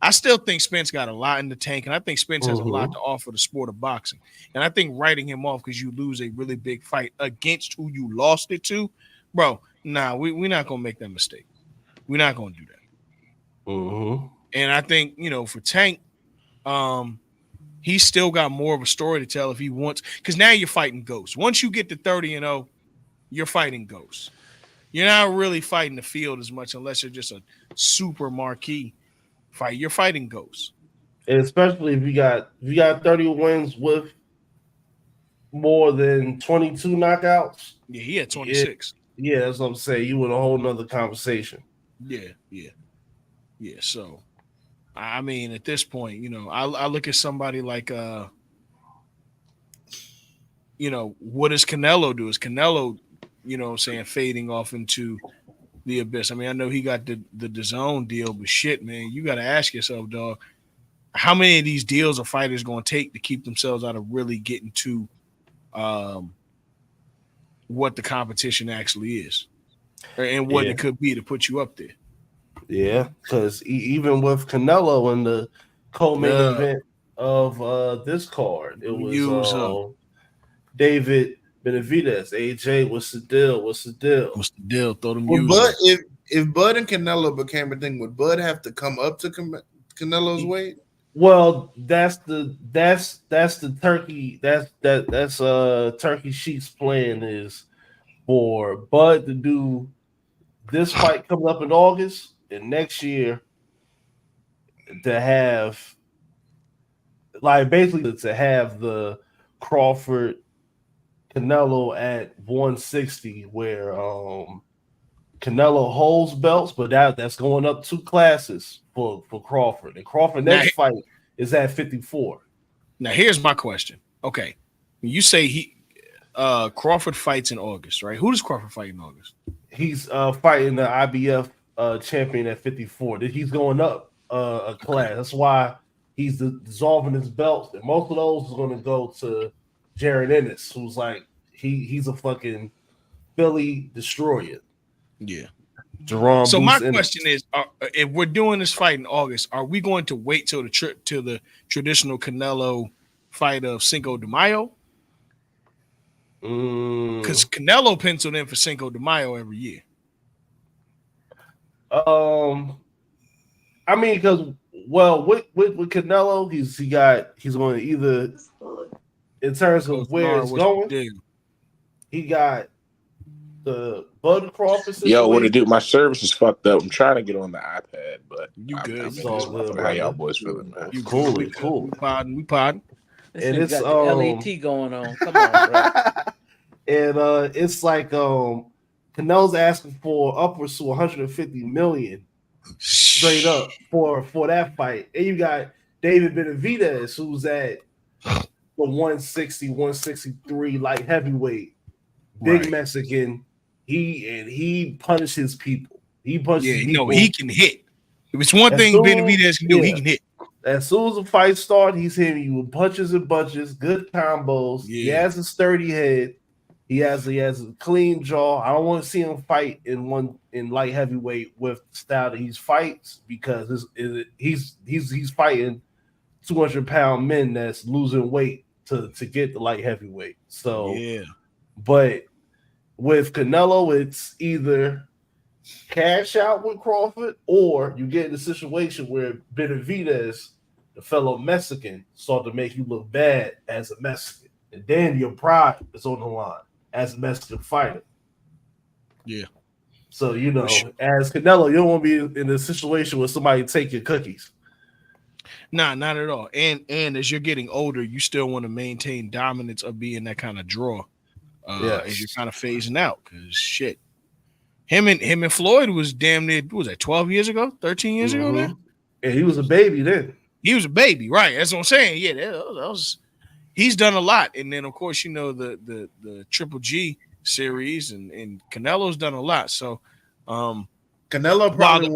I still think Spence got a lot in the tank, and I think Spence has a lot to offer the sport of boxing. And I think writing him off because you lose a really big fight against who you lost it to, bro. Nah, we're not gonna make that mistake. We're not gonna do that. And I think for Tank, he's still got more of a story to tell if he wants. Because now you're fighting ghosts. Once you get to 30-0, you're fighting ghosts. You're not really fighting the field as much unless you're just a super marquee fight. You're fighting ghosts. And especially if you got 30 wins with more than 22 knockouts. Yeah, he had 26. Yeah, that's what I'm saying. You in a whole nother conversation. Yeah. So, I mean, at this point, I look at somebody like, what does Canelo do? Is Canelo, fading off into the abyss? I mean, I know he got the DAZN deal, but shit, man, you got to ask yourself, dog, how many of these deals are fighters going to take to keep themselves out of really getting to what the competition actually is and what it could be to put you up there? Yeah, because even with Canelo in the co-main event of this card, it was David Benavidez. AJ, what's the deal? What's the deal? Throw them well, Bud, if Bud and Canelo became a thing, would Bud have to come up to Canelo's weight? Well, that's the turkey. That's Turkey Sheik's plan is for Bud to do this fight coming up in August, and next year to have basically to have the Crawford Canelo at 160, where Canelo holds belts, but that's going up 2 classes for Crawford. And Crawford next fight is at 54. Now here's my question. Okay, you say Crawford fights in August, right? Who does Crawford fight in August? He's fighting the IBF champion at 54. He's going up a class. That's why he's dissolving his belts. And most of those is going to go to Jared Ennis, who's like he's a fucking Philly destroyer. Yeah. Jerome. So my question is, if we're doing this fight in August, are we going to wait till the trip to the traditional Canelo fight of Cinco de Mayo? Because Canelo penciled in for Cinco de Mayo every year. I mean, because with Canelo, he's going to either, in terms of where it's going, he got the Bud Crawford situation. Yo, what to do? My service is fucked up. I'm trying to get on the iPad, but you good? How y'all boys feeling, man? You cool? We podding. And it's got the LAT going on. Come on, bro. And it's like Canelo's asking for upwards to 150 million straight up for that fight. And you got David Benavidez, who's at the 160, 163 light heavyweight, big Mexican. He punishes people. He punches people. He can hit. If it's one thing Benavidez can do, he can hit. As soon as the fight starts, he's hitting you with punches and bunches, good combos. Yeah. He has a sturdy head. He has a clean jaw. I don't want to see him fight in light heavyweight with the style that he fights, because he's fighting 200-pound men that's losing weight to get the light heavyweight. So but with Canelo, it's either cash out with Crawford, or you get in a situation where Benavidez, the fellow Mexican, start to make you look bad as a Mexican, and then your pride is on the line as a Mexican fighter. Yeah. So as Canelo, you don't want to be in a situation where somebody take your cookies. Nah, not at all. And as you're getting older, you still want to maintain dominance of being that kind of draw. As you're kind of phasing out, because shit. Him and Floyd was damn near, what was that, 12 years ago? 13 years ago now? And he was a baby then. He was a baby, right? That's what I'm saying. Yeah, that was he's done a lot. And then, of course, the Triple G series and Canelo's done a lot. So Canelo probably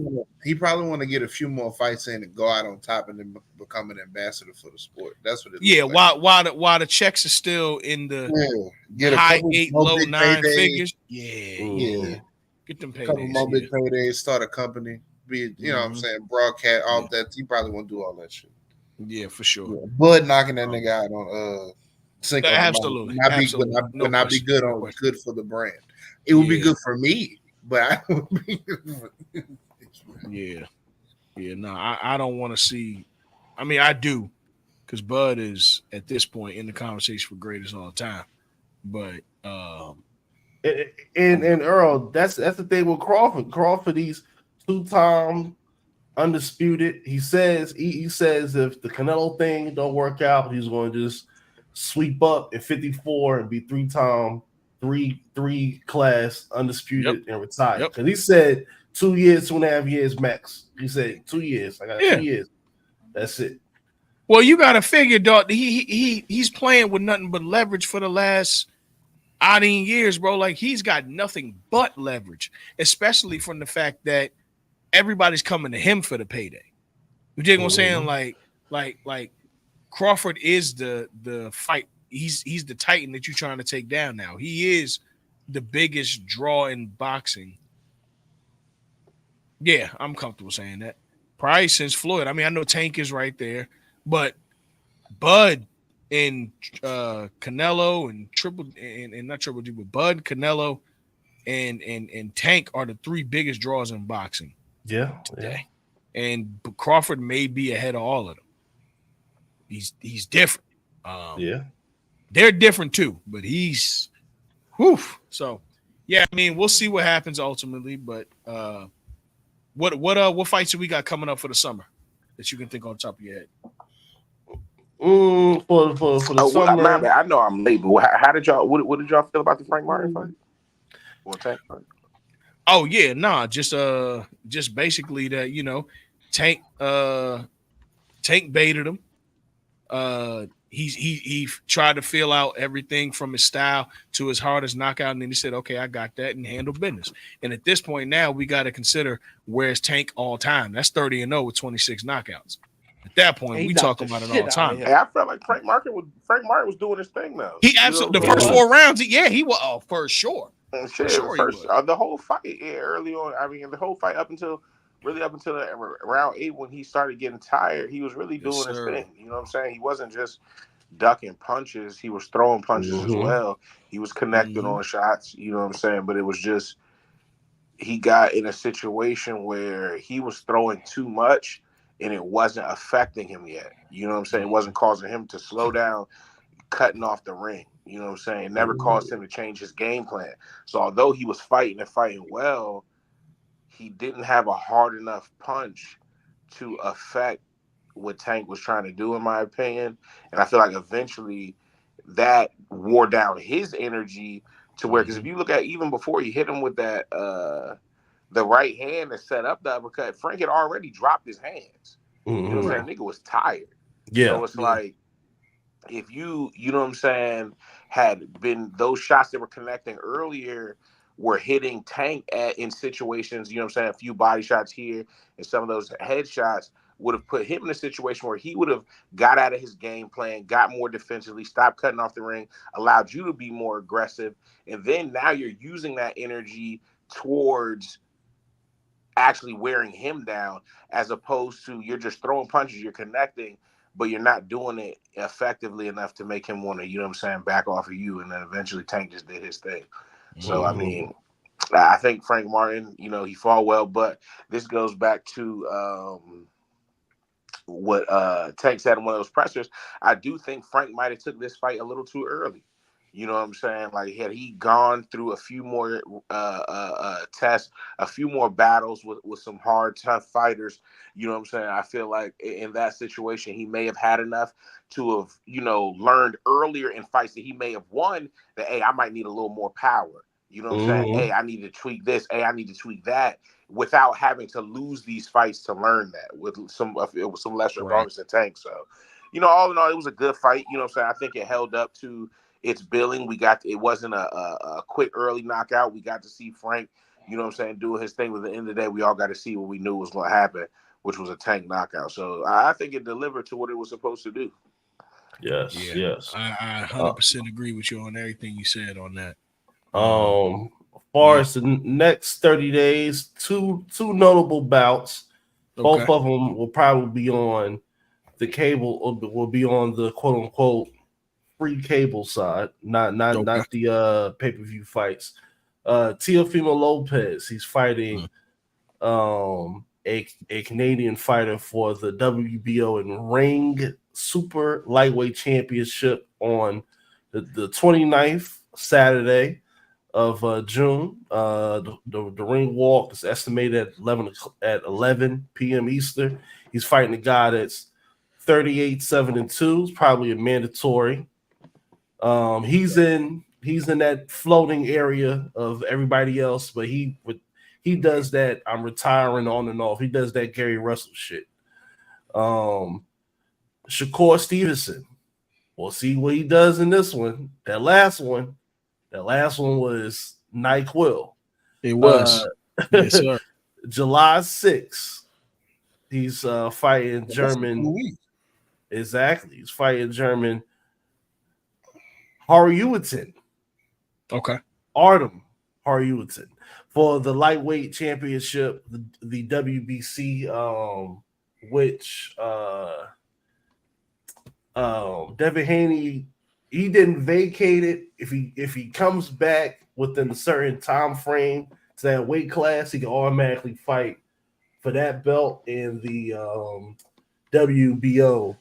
want to get a few more fights in and go out on top and then become an ambassador for the sport. That's what it is. Yeah, like. while the checks are still in the get high 8, low 9 figures. Yeah. Get them paydays. Couple more big paydays, start a company. be, you know what I'm saying, broadcast, all that. He probably won't do all that shit. Yeah, for sure. Yeah. Bud knocking that nigga out on Cinco de Mayo Absolutely. would not be Absolutely. No would not be question. good No on question. good for the brand. It would be Yeah. good for me, but I would be Yeah. Yeah. No, I don't want to see. I mean, I do, because Bud is at this point in the conversation for greatest all time. But And Earl, that's the thing with Crawford. Crawford, he's 2-time undisputed. He says if the Canelo thing don't work out, he's going to just sweep up at 54 and be 3-time, three class yep. undisputed and retire. Yep. Because he said 2 years, 2.5 years max. He said 2 years. I got Yeah. 2 years. That's it. Well, you got to figure, dog. He's playing with nothing but leverage for the last 18 years, bro. Like, he's got nothing but leverage, especially from the fact that everybody's coming to him for the payday. You dig what I'm saying? Like Crawford is the fight. He's the Titan that you're trying to take down now. He is the biggest draw in boxing. Yeah, I'm comfortable saying that. Probably since Floyd. I mean, I know Tank is right there, but Bud and Canelo and not Triple G, but Bud, Canelo, and Tank are the three biggest draws in boxing today. Yeah. And Crawford may be ahead of all of them. He's different. They're different too, but he's whew. So yeah, I mean, we'll see what happens ultimately. But what fights do we got coming up for the summer that you can think on the top of your head? For the summer. My bad. I know I'm late, but how did y'all? What did y'all feel about the Frank Martin fight? Or Tank fight? Oh yeah, nah, just basically that, Tank baited him. He tried to feel out everything from his style to his hardest knockout, and then he said, "Okay, I got that," and handled business. And at this point now, we got to consider where's Tank all time. That's 30-0 with 26 knockouts. At that point, we talking about it all time. Hey, I felt like Frank Martin was doing his thing though. He absolutely the first 4 rounds. Yeah, he was. Oh, for sure. For sure, the whole fight early on. I mean, the whole fight up until round 8 when he started getting tired, he was really doing his thing. You know what I'm saying? He wasn't just ducking punches; he was throwing punches as well. He was connecting on shots. You know what I'm saying? But it was just he got in a situation where he was throwing too much, and it wasn't affecting him yet. You know what I'm saying? It wasn't causing him to slow down, cutting off the ring. You know what I'm saying? It never caused him to change his game plan. So although he was fighting well, he didn't have a hard enough punch to affect what Tank was trying to do, in my opinion. And I feel like eventually that wore down his energy to where, because if you look at even before he hit him with that the right hand that set up the uppercut, Frank had already dropped his hands. You know what I'm saying? Nigga was tired. Yeah. So it's like, if you know what I'm saying, had been those shots that were connecting earlier were hitting Tank in situations, you know what I'm saying, a few body shots here and some of those head shots would have put him in a situation where he would have got out of his game plan, got more defensively, stopped cutting off the ring, allowed you to be more aggressive. And then now you're using that energy towards actually wearing him down, as opposed to you're just throwing punches, you're connecting, but you're not doing it effectively enough to make him want to, you know what I'm saying, back off of you. And then eventually Tank just did his thing. So, I mean, I think Frank Martin, he fought well, but this goes back to what Tank said in one of those pressers. I do think Frank might have took this fight a little too early. You know what I'm saying? Like, had he gone through a few more tests, a few more battles with some hard, tough fighters, you know what I'm saying? I feel like in that situation, he may have had enough to have, learned earlier in fights that he may have won that, hey, I might need a little more power. You know what I'm saying? Hey, I need to tweak this. Hey, I need to tweak that, without having to lose these fights to learn that with some lesser opponents than Tank. So, all in all, it was a good fight. You know what I'm saying? I think it held up to its billing. It wasn't a quick early knockout. We got to see Frank, you know what I'm saying, doing his thing. But at the end of the day, we all got to see what we knew was going to happen, which was a Tank knockout. So I think it delivered to what it was supposed to do. Yes. I 100% agree with you on everything you said on that. far as the next 30 days, two notable bouts. Okay. Both of them will probably be on the cable, or will be on the quote unquote free cable side, not the pay-per-view fights. Teofimo Lopez, he's fighting a Canadian fighter for the WBO and Ring Super Lightweight Championship on the 29th, Saturday of June. The ring walk is estimated at 11 p.m. Eastern. He's fighting a guy that's 38-7-2. It's probably a mandatory. He's in that floating area of everybody else, but he does that I'm retiring on and off. He does that Gary Russell shit. Shakur Stevenson. We'll see what he does in this one. That last one was NyQuil. It was. Yes, sir. July 6th. He's fighting German. Exactly. He's fighting German Haruutin. Okay. Artem Haruutin for the lightweight championship, the WBC, which Devin Haney, he didn't vacate it. If he comes back within a certain time frame to that weight class, he can automatically fight for that belt and the WBO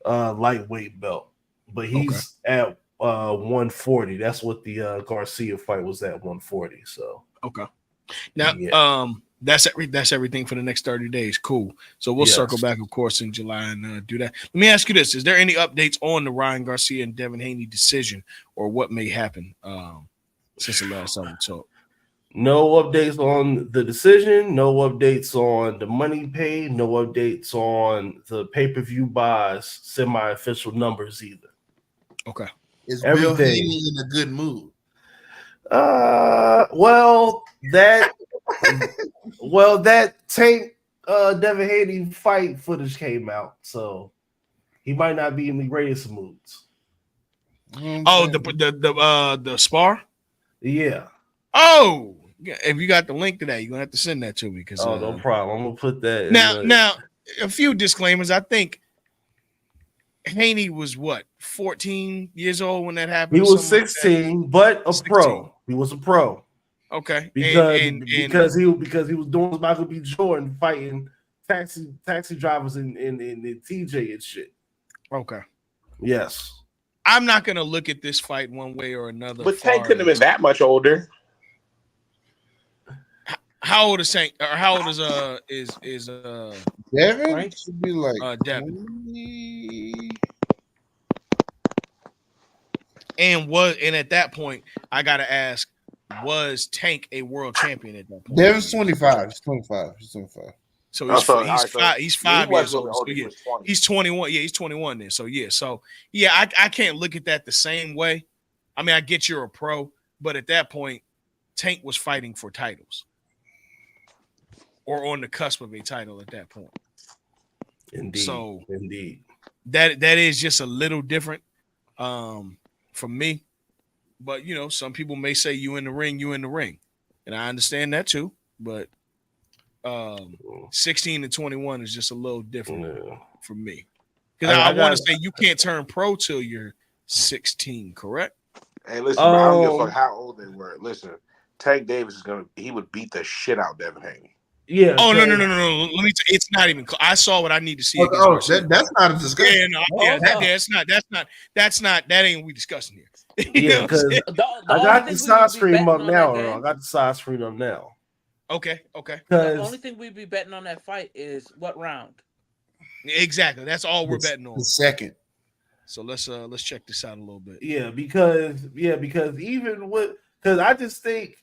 lightweight belt. But he's at 140. That's what the Garcia fight was at, 140. So okay. Now that's everything for the next 30 days. Cool. So we'll circle back, of course, in July and do that. Let me ask you this: is there any updates on the Ryan Garcia and Devin Haney decision, or what may happen since the last time we talked? No updates on the decision. No updates on the money paid. No updates on the pay-per-view buys, semi-official numbers either. Okay. Is Bill Haney in a good mood? Well, that Tank Devin Haney fight footage came out, so he might not be in the greatest of moods. Oh, the spar? Yeah. Oh, if you got the link to that, you're gonna have to send that to me. Because no problem. I'm gonna put that now a few disclaimers. I think Haney was 14 years old when that happened. He was 16, but a 16. Pro. He was a pro. Okay, because he was doing Michael B. Jordan fighting taxi drivers in TJ and shit. Okay. Yes. I'm not gonna look at this fight one way or another. But Tank couldn't have been that much older. How old is Tank? Or how old is Devin? Right? Should be like Devin. And at that point, I gotta ask, was Tank a world champion at that point? Devin's 25. He's 25. So he's 5 years old. So yeah, he's 21. Yeah, he's 21 then. So yeah, I can't look at that the same way. I mean, I get you're a pro, but at that point, Tank was fighting for titles or on the cusp of a title at that point. Indeed. So indeed, that is just a little different for me. But some people may say you in the ring, and I understand that too. But 16 and 21 is just a little different for me, because I want to say you can't turn pro till you're 16, correct? Hey, listen, bro, I don't give a fuck how old they were. Listen, Tank Davis he would beat the shit out of Devin Haney. Yeah. Oh no! Let me. It's not even. I saw what I need to see. That's not a discussion. That's not. That ain't what we discussing here. Yeah, because I got the side screen up now. Okay. The only thing we'd be betting on that fight is what round. Exactly. That's all we're betting on. The second. So let's check this out a little bit. Yeah, because I just think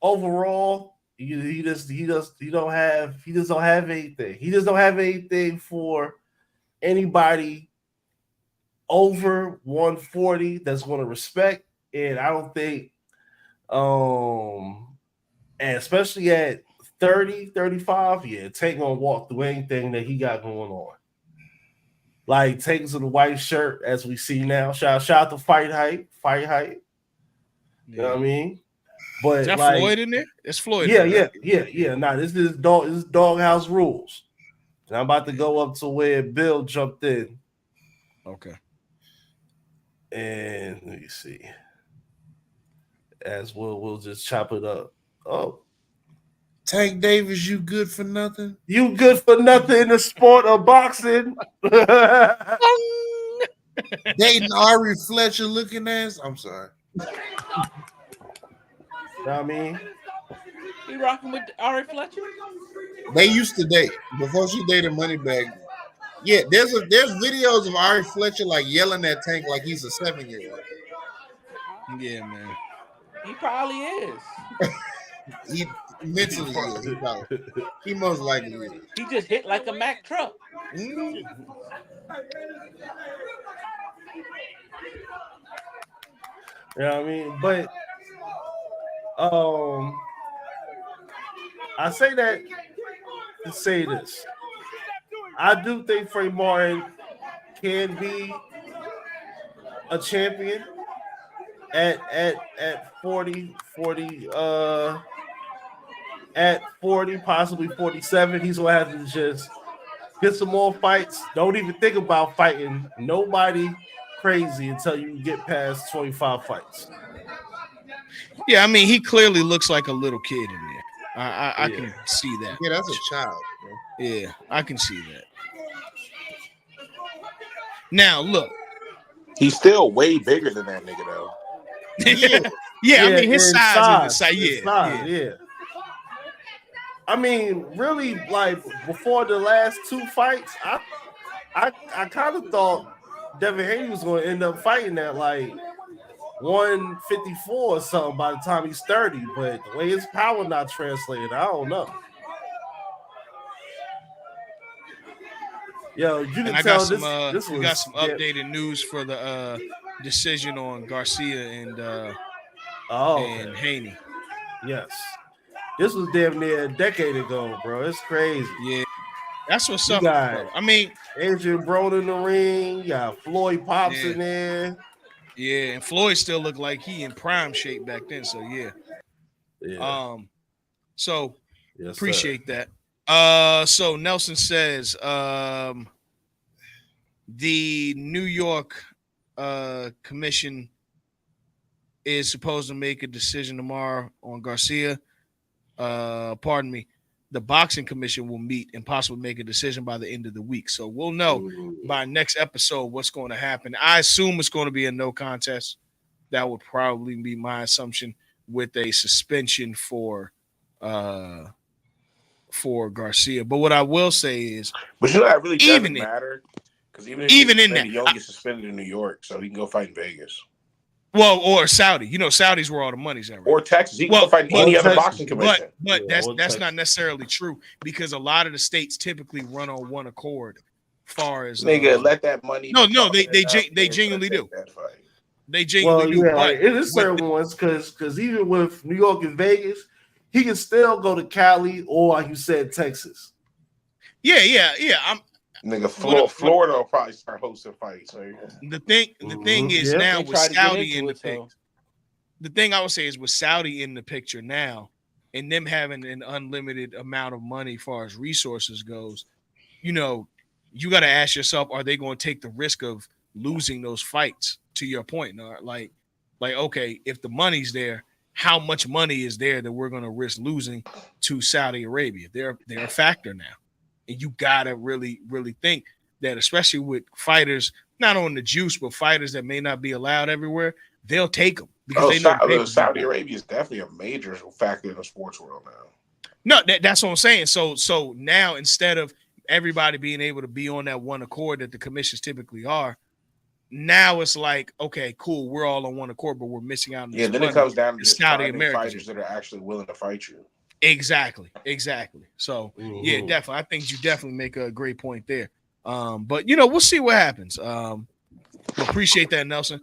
overall he just don't have anything. He just don't have anything for anybody over 140 that's going to respect. And I don't think and especially at 30, 35, Tank gonna walk through anything that he got going on. Like Tank's in the white shirt, as we see now. Shout out to Fight Hype. Yeah. You know what I mean? But Is that like, Floyd in there? It's Floyd yeah, in there, yeah, right? yeah. Nah, this is doghouse rules. And I'm about to go up to where Bill jumped in. Okay. And let me see. As we'll just chop it up. Oh, Tank Davis, you good for nothing? you good for nothing in the sport of boxing. Dating Ari Fletcher looking ass. I'm sorry. I mean, He rocking with Ari Fletcher. They used to date before she dated Moneybag. Yeah, there's videos of Ari Fletcher like yelling at Tank like he's a 7-year-old. Yeah, man. He probably is. He mentally is. He most likely is. He just hit like a Mack truck. Mm. you know what I mean? But um, I say that to say this. I do think Frank Martin can be a champion at 40, at 40, possibly 47. He's gonna have to just get some more fights. Don't even think about fighting nobody crazy until you get past 25 fights. Yeah, I mean, he clearly looks like a little kid in there. I Yeah. can see that. Yeah, that's a child. Bro. Yeah, I can see that. Now, look. He's still way bigger than that nigga though. Yeah. Yeah, I mean, his in size. yeah. I mean, really, like before the last two fights, I kind of thought Devin Haney was going to end up fighting at like 154 or something by the time he's 30. But the way his power not translated, I don't know. Yo, you can And I got tell some. this We was got some updated news for the decision on Garcia and Haney. Yes, this was damn near a decade ago, bro. It's crazy. Yeah, that's what's You up. got I mean, Adrian Broner in the ring. You got Floyd Pops in there. Yeah, and Floyd still looked like he in prime shape back then. So yeah. So yes, appreciate that. So Nelson says the New York commission is supposed to make a decision tomorrow on Garcia. Pardon me. The boxing commission will meet and possibly make a decision by the end of the week. So we'll know by next episode what's going to happen. I assume it's going to be a no contest. That would probably be my assumption, with a suspension for Garcia. But what I will say is, but you know that really doesn't matter, because even in that, you only get suspended in New York, so he can go fight in Vegas. Well, or Saudi. You know, Saudis where all the money's at. Right? Or Texas. He can go fight in any other boxing commission. But that's not necessarily true, because a lot of the states typically run on one accord. Far as nigga, let that money. No, they genuinely do. They genuinely do. Yeah, but it is certain ones because even with New York and Vegas, he can still go to Cali or, like you said, Texas. Yeah. Nigga, Florida will probably start hosting fights. So yeah. The thing is now with Saudi in the picture. So. The thing I would say is with Saudi in the picture now, and them having an unlimited amount of money as far as resources goes, you know, you got to ask yourself, are they going to take the risk of losing those fights? To your point, like, okay, if the money's there, how much money is there that we're going to risk losing to Saudi Arabia? They're a factor now. And you got to really, really think that, especially with fighters, not on the juice, but fighters that may not be allowed everywhere, they'll take them. Because they know Saudi Arabia is definitely a major factor in the sports world now. No, that's what I'm saying. So now, instead of everybody being able to be on that one accord that the commissions typically are, now it's like, okay, cool, we're all on one accord, but we're missing out on this then money. It comes down to just Saudi fighters that are actually willing to fight you. Exactly. So yeah, definitely. I think you definitely make a great point there. But we'll see what happens. Appreciate that, Nelson.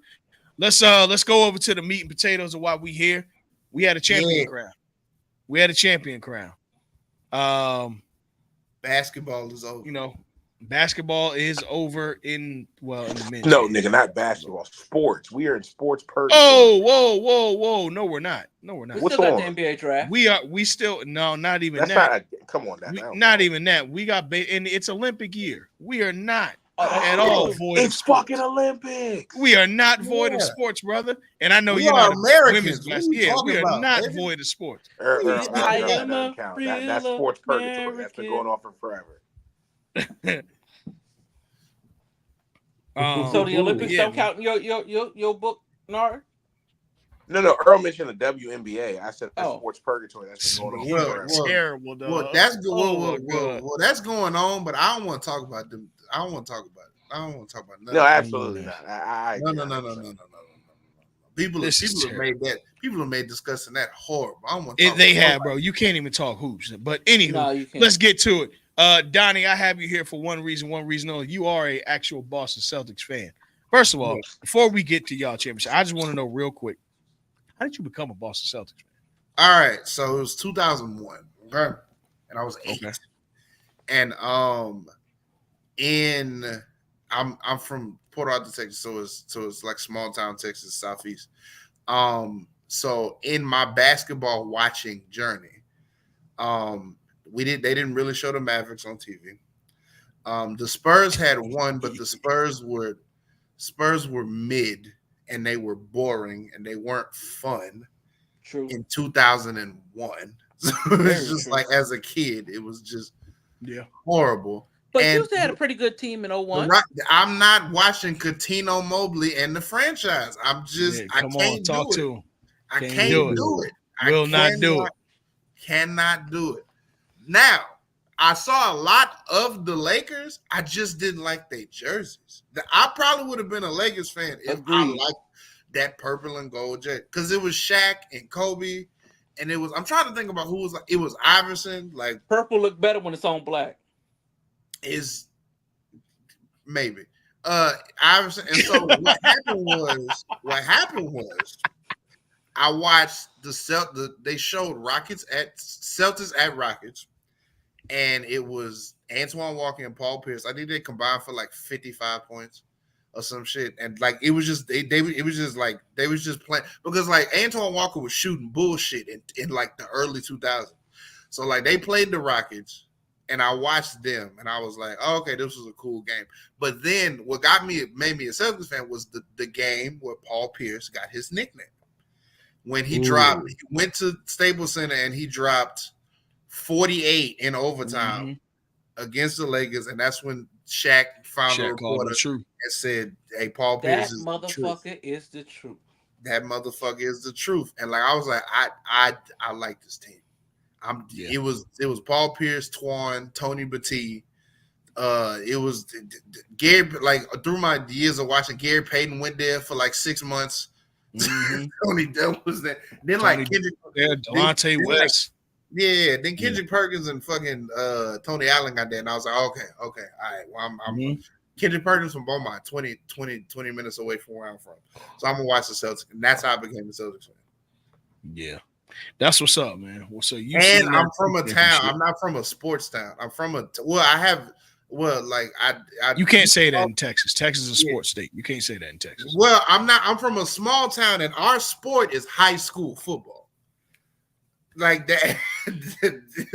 Let's go over to the meat and potatoes of why we here. We had a champion crown. Basketball is over. Basketball is over in the men's No, game. nigga, not basketball. Sports. We are in sports purgatory. Oh, whoa. No, we're not. We What's still got on? the NBA draft. We still not even That's that. come on now. Not even that. We got and it's Olympic year. We are not that's at all true. void of It's sports. fucking Olympics. We are not void of Yeah. sports, brother. And I know We you're are not a women's Americans. What are basketball. we Yeah, talking we are about, not baby? void of sports. That I am doesn't a count. real That's sports purgatory. That's been going American. on for forever. So the Olympics yeah, don't count in your book, Nard? No. Earl mentioned the WNBA. I said that's Oh. sports purgatory. That's been going on You Well, forever. well, terrible, dog. well, that's good. Oh my God. Well, that's going on, but I don't want to talk about them. I don't want to talk about it. I don't want to talk about nothing. No, absolutely not. I No, agree. no. People This is have terrible. made that. People have made discussing that horrible. I don't want to talk They about have, nobody. bro. You can't even talk hoops. But anywho, No, you can't. let's get to it. Donnie, I have you here for one reason only. You are a actual Boston Celtics fan. First of all, before we get to y'all championship, I just want to know real quick, how did you become a Boston Celtics fan? All right, so it was 2001, okay, and I was 8, Okay. and I'm from Port Arthur, Texas, so it's like small town Texas, southeast. So in my basketball watching journey, they didn't really show the Mavericks on TV. The Spurs had won, but the Spurs were mid and they were boring and they weren't fun. True. In 2001, so it's just true. like as a kid, it was just Yeah. horrible. But And you still had a pretty good team in 01. I'm not watching Coutinho Mobley and the franchise. I'm just I Come can't on, talk do it. to him. I Can't can't do it. do it. Will not do it. Cannot do it. Now, I saw a lot of the Lakers. I just didn't like their jerseys. I probably would have been a Lakers fan if I Agreed. liked that purple and gold jersey because it was Shaq and Kobe, and it was. I'm trying to think about who was like. It was Iverson. Like Purple look better when it's on black. is maybe Iverson. And so what happened was I watched they showed Celtics at Rockets, and it was Antoine Walker and Paul Pierce. I think they combined for like 55 points or some shit. And like it was just it was just like they was just playing because like Antoine Walker was shooting bullshit in like the early 2000s. So like they played the Rockets and I watched them and I was like, oh, okay, this was a cool game. But then what made me a Celtics fan was the game where Paul Pierce got his nickname. When he went to Staples Center and he dropped 48 in overtime against the Lakers, and that's when Shaq found a reporter and said, "Hey, Paul Pierce is motherfucker is the truth. That motherfucker is the truth." And like I was like, I like this team. It was Paul Pierce, Twan, Tony Battie. It was Gary. Like through my years of watching, Gary Payton went there for like 6 months. Tony Dunn was there. Then like Kendrick, Delonte West. Yeah, then Kendrick Perkins and fucking Tony Allen got there, and I was like, okay, all right. Well, I'm Kendrick Perkins from Beaumont, 20 minutes away from where I'm from. So I'm gonna watch the Celtics, and that's how I became a Celtics fan. Yeah, that's what's up, man. Well, so you and I'm from a town. I'm not from a sports town. I'm from you can't say that in Texas. Texas is a sports state. You can't say that in Texas. Well, I'm from a small town, and our sport is high school football. Like that.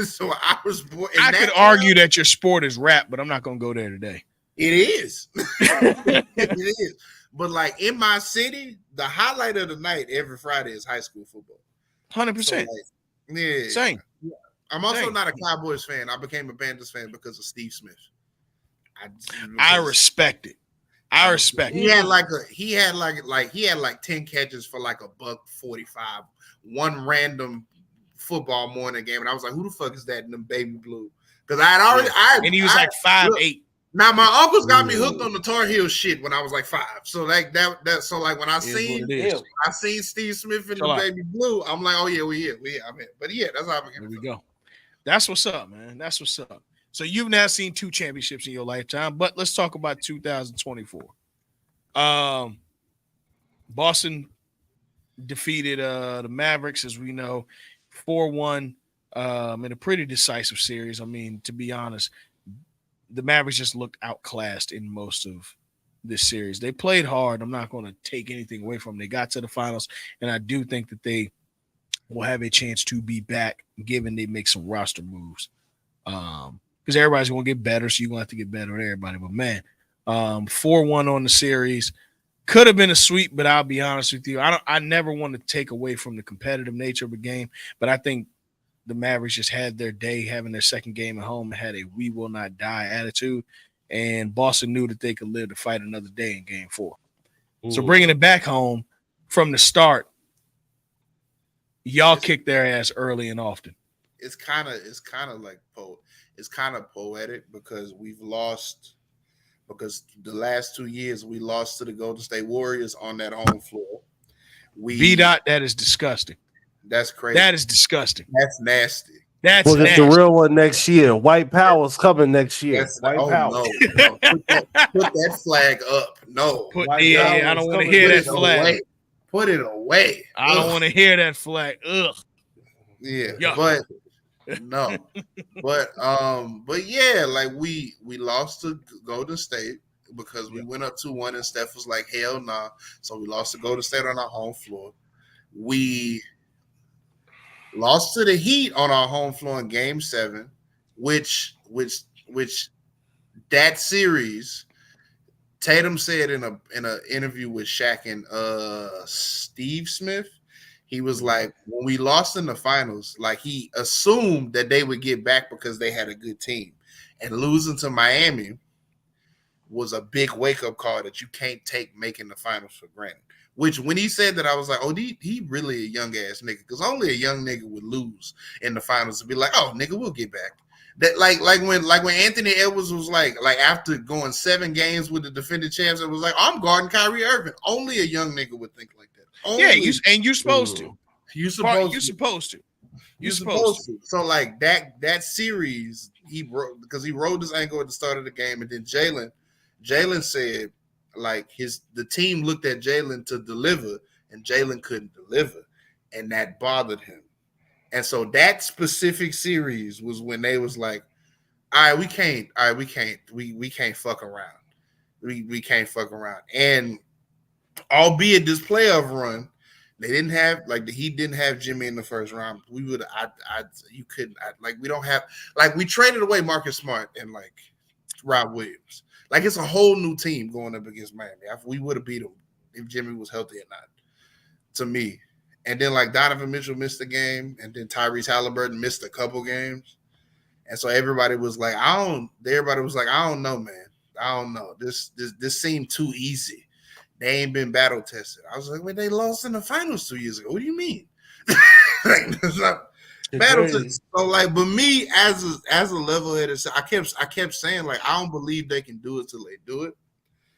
So I was born. I could argue that your sport is rap, but I'm not going to go there today. It is. It is. But like in my city, the highlight of the night every Friday is high school football. 100%. So, yeah. Same. I'm also not a Cowboys fan. I became a Panthers fan because of Steve Smith. I respect it. I respect it. He had like 10 catches for like $145. One random football morning game, and I was like, "Who the fuck is that in the baby blue?" Because I had already, and he was like 5'8". Now my uncles got me hooked on the Tar Heel shit when I was like 5. So like that. So like when I seen Steve Smith in the baby blue, I'm like, "Oh yeah, we here. I'm here." But yeah, that's how I became. There we go. That's what's up, man. That's what's up. So you've now seen 2 championships in your lifetime, but let's talk about 2024. Boston defeated the Mavericks, as we know, 4-1 in a pretty decisive series. I mean, to be honest, the Mavericks just looked outclassed in most of this series. They played hard. I'm not going to take anything away from them. They got to the finals, and I do think that they will have a chance to be back, given they make some roster moves. Because everybody's going to get better, so you're going to have to get better with everybody. But man, 4-1 on the series could have been a sweep, but I'll be honest with you, I never want to take away from the competitive nature of a game, but I think the Mavericks just had their day, having their second game at home, and had a "we will not die" attitude, and Boston knew that they could live to fight another day in Game 4. So bringing it back home from the start, y'all kicked their ass early and often. It's kind of like it's kind of poetic because we've lost. Because the last 2 years we lost to the Golden State Warriors on that home floor. That is disgusting. That's crazy. That is disgusting. That's nasty. We'll get the real one next year. White Power's coming next year. White Power. No. Put that flag up. No. I don't want to hear that flag. Put it away. I don't want to hear that flag. Ugh. Yeah. But no. But yeah, like we lost to Golden State because we went up 2-1 and Steph was like, hell nah. So we lost to Golden State on our home floor. We lost to the Heat on our home floor in Game 7, which that series, Tatum said in a interview with Shaq and Steve Smith, he was like, when we lost in the finals, like he assumed that they would get back because they had a good team, and losing to Miami was a big wake up call that you can't take making the finals for granted. Which when he said that, I was like, oh, he really a young ass nigga, because only a young nigga would lose in the finals and be like, oh, nigga, we'll get back. That like when Anthony Edwards was like after going 7 games with the defending champs, it was like, I'm guarding Kyrie Irving. Only a young nigga would think like that. You're supposed to. You're supposed to. So like that series, he rolled his ankle at the start of the game, and then Jalen said, like the team looked at Jalen to deliver, and Jalen couldn't deliver, and that bothered him. And so that specific series was when they was like, we can't fuck around. We can't fuck around. And albeit this playoff run, they didn't have the Heat didn't have Jimmy in the first round. We would we don't have, like, we traded away Marcus Smart and like Rob Williams. Like, it's a whole new team going up against Miami. We would have beat them if Jimmy was healthy or not, to me. And then, like, Donovan Mitchell missed a game, and then Tyrese Halliburton missed a couple games. And so everybody was like, I don't know, man. I don't know. This seemed too easy. They ain't been battle tested. I was like, well, they lost in the finals 2 years ago. What do you mean? Like, it's not battle tested. So, like, but me as a level-headed, I kept saying, like, I don't believe they can do it till they do it.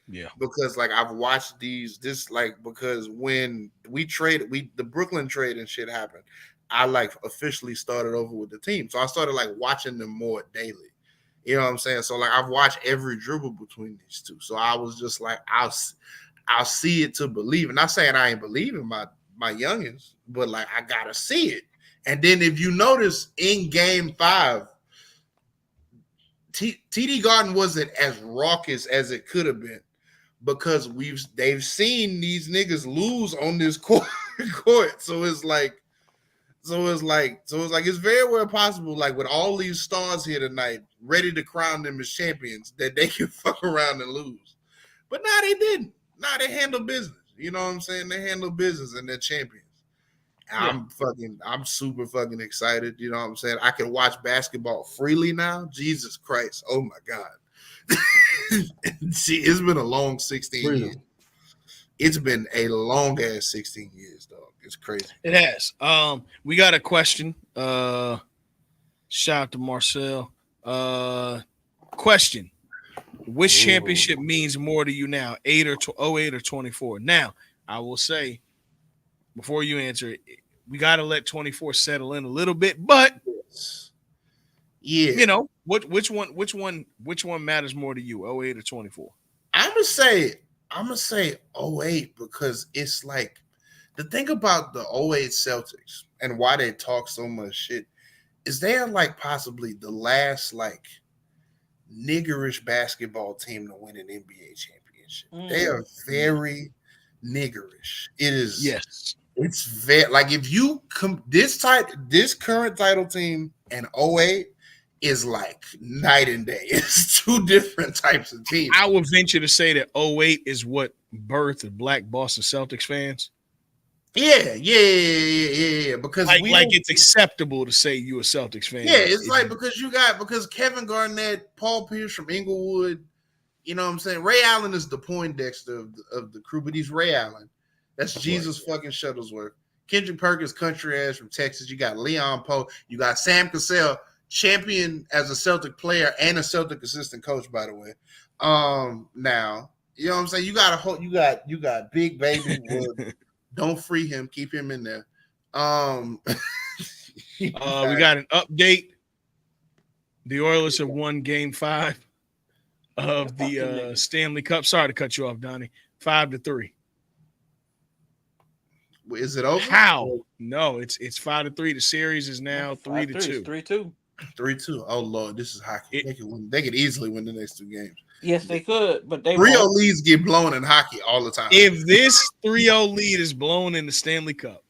Yeah. Because, like, I've watched because when the Brooklyn trade and shit happened, I like officially started over with the team. So I started like watching them more daily. You know what I'm saying? So like I've watched every dribble between these two. So I was just like, I'll see it to believe. And not saying I ain't believing my youngins, but like I gotta see it. And then if you notice in Game 5, TD Garden wasn't as raucous as it could have been, because they've seen these niggas lose on this court. So it's very well possible, like with all these stars here tonight, ready to crown them as champions, that they can fuck around and lose. But nah, they didn't. Nah, they handled business. You know what I'm saying? They handled business and they're champions. Yeah. I'm super fucking excited. You know what I'm saying? I can watch basketball freely now. Jesus Christ. Oh my God. See, it's been a long 16 years. It's been a long ass 16 years, dog. It's crazy. It has. We got a question. Shout out to Marcel. Question: which championship means more to you now, 08 or 24? Now, I will say, before you answer it, we got to let 24 settle in a little bit, but yeah, you know, which one matters more to you, 08 or 24? I'm gonna say 08, because it's like, the thing about the 08 Celtics and why they talk so much shit is they are like possibly the last like niggerish basketball team to win an NBA championship. They are very niggerish. It is. Yes. It's very like if you this current title team and '08 is like night and day. It's two different types of teams. I would venture to say that '08 is what birthed Black Boston Celtics fans. Yeah. Because like it's acceptable to say you a Celtics fan. Yeah, it's like because Kevin Garnett, Paul Pierce from Inglewood, you know what I'm saying? Ray Allen is the Poindexter of the crew, but he's Ray Allen. That's Jesus fucking Shuttlesworth. Kendrick Perkins, country ass from Texas. You got Leon Poe. You got Sam Cassell, champion as a Celtic player and a Celtic assistant coach, by the way. Now, you know what I'm saying? You got Big Baby Wood. Don't free him. Keep him in there. We got an update. The Oilers have won Game 5 of the Stanley Cup. Sorry to cut you off, Donnie. 5-3. Is it over? How? No, it's 5-3. The series is now 3-2. 3-2. 3-2. Oh Lord, this is hockey. They could easily win the next two games. Yes, they could, but they 3-0 leads get blown in hockey all the time. If this 3-0 lead is blown in the Stanley Cup,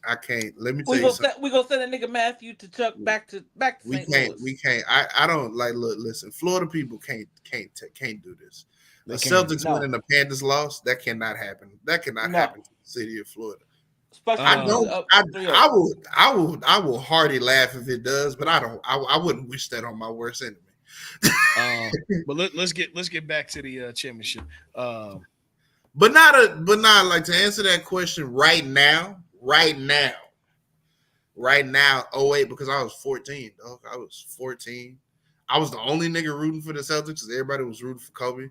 I can't. Let me tell you something. We gonna send a nigga Matthew to Chuck back to St. Louis. We can't. I don't like. Look, listen. Florida people can't do this. The Celtics winning the Panthers loss. That cannot happen. That cannot happen to the city of Florida. I will hearty laugh if it does, but I don't. I wouldn't wish that on my worst enemy. But let's get back to the championship. But not like to answer that question right now, 08, because I was 14, dog. I was 14. I was the only nigga rooting for the Celtics because everybody was rooting for Kobe.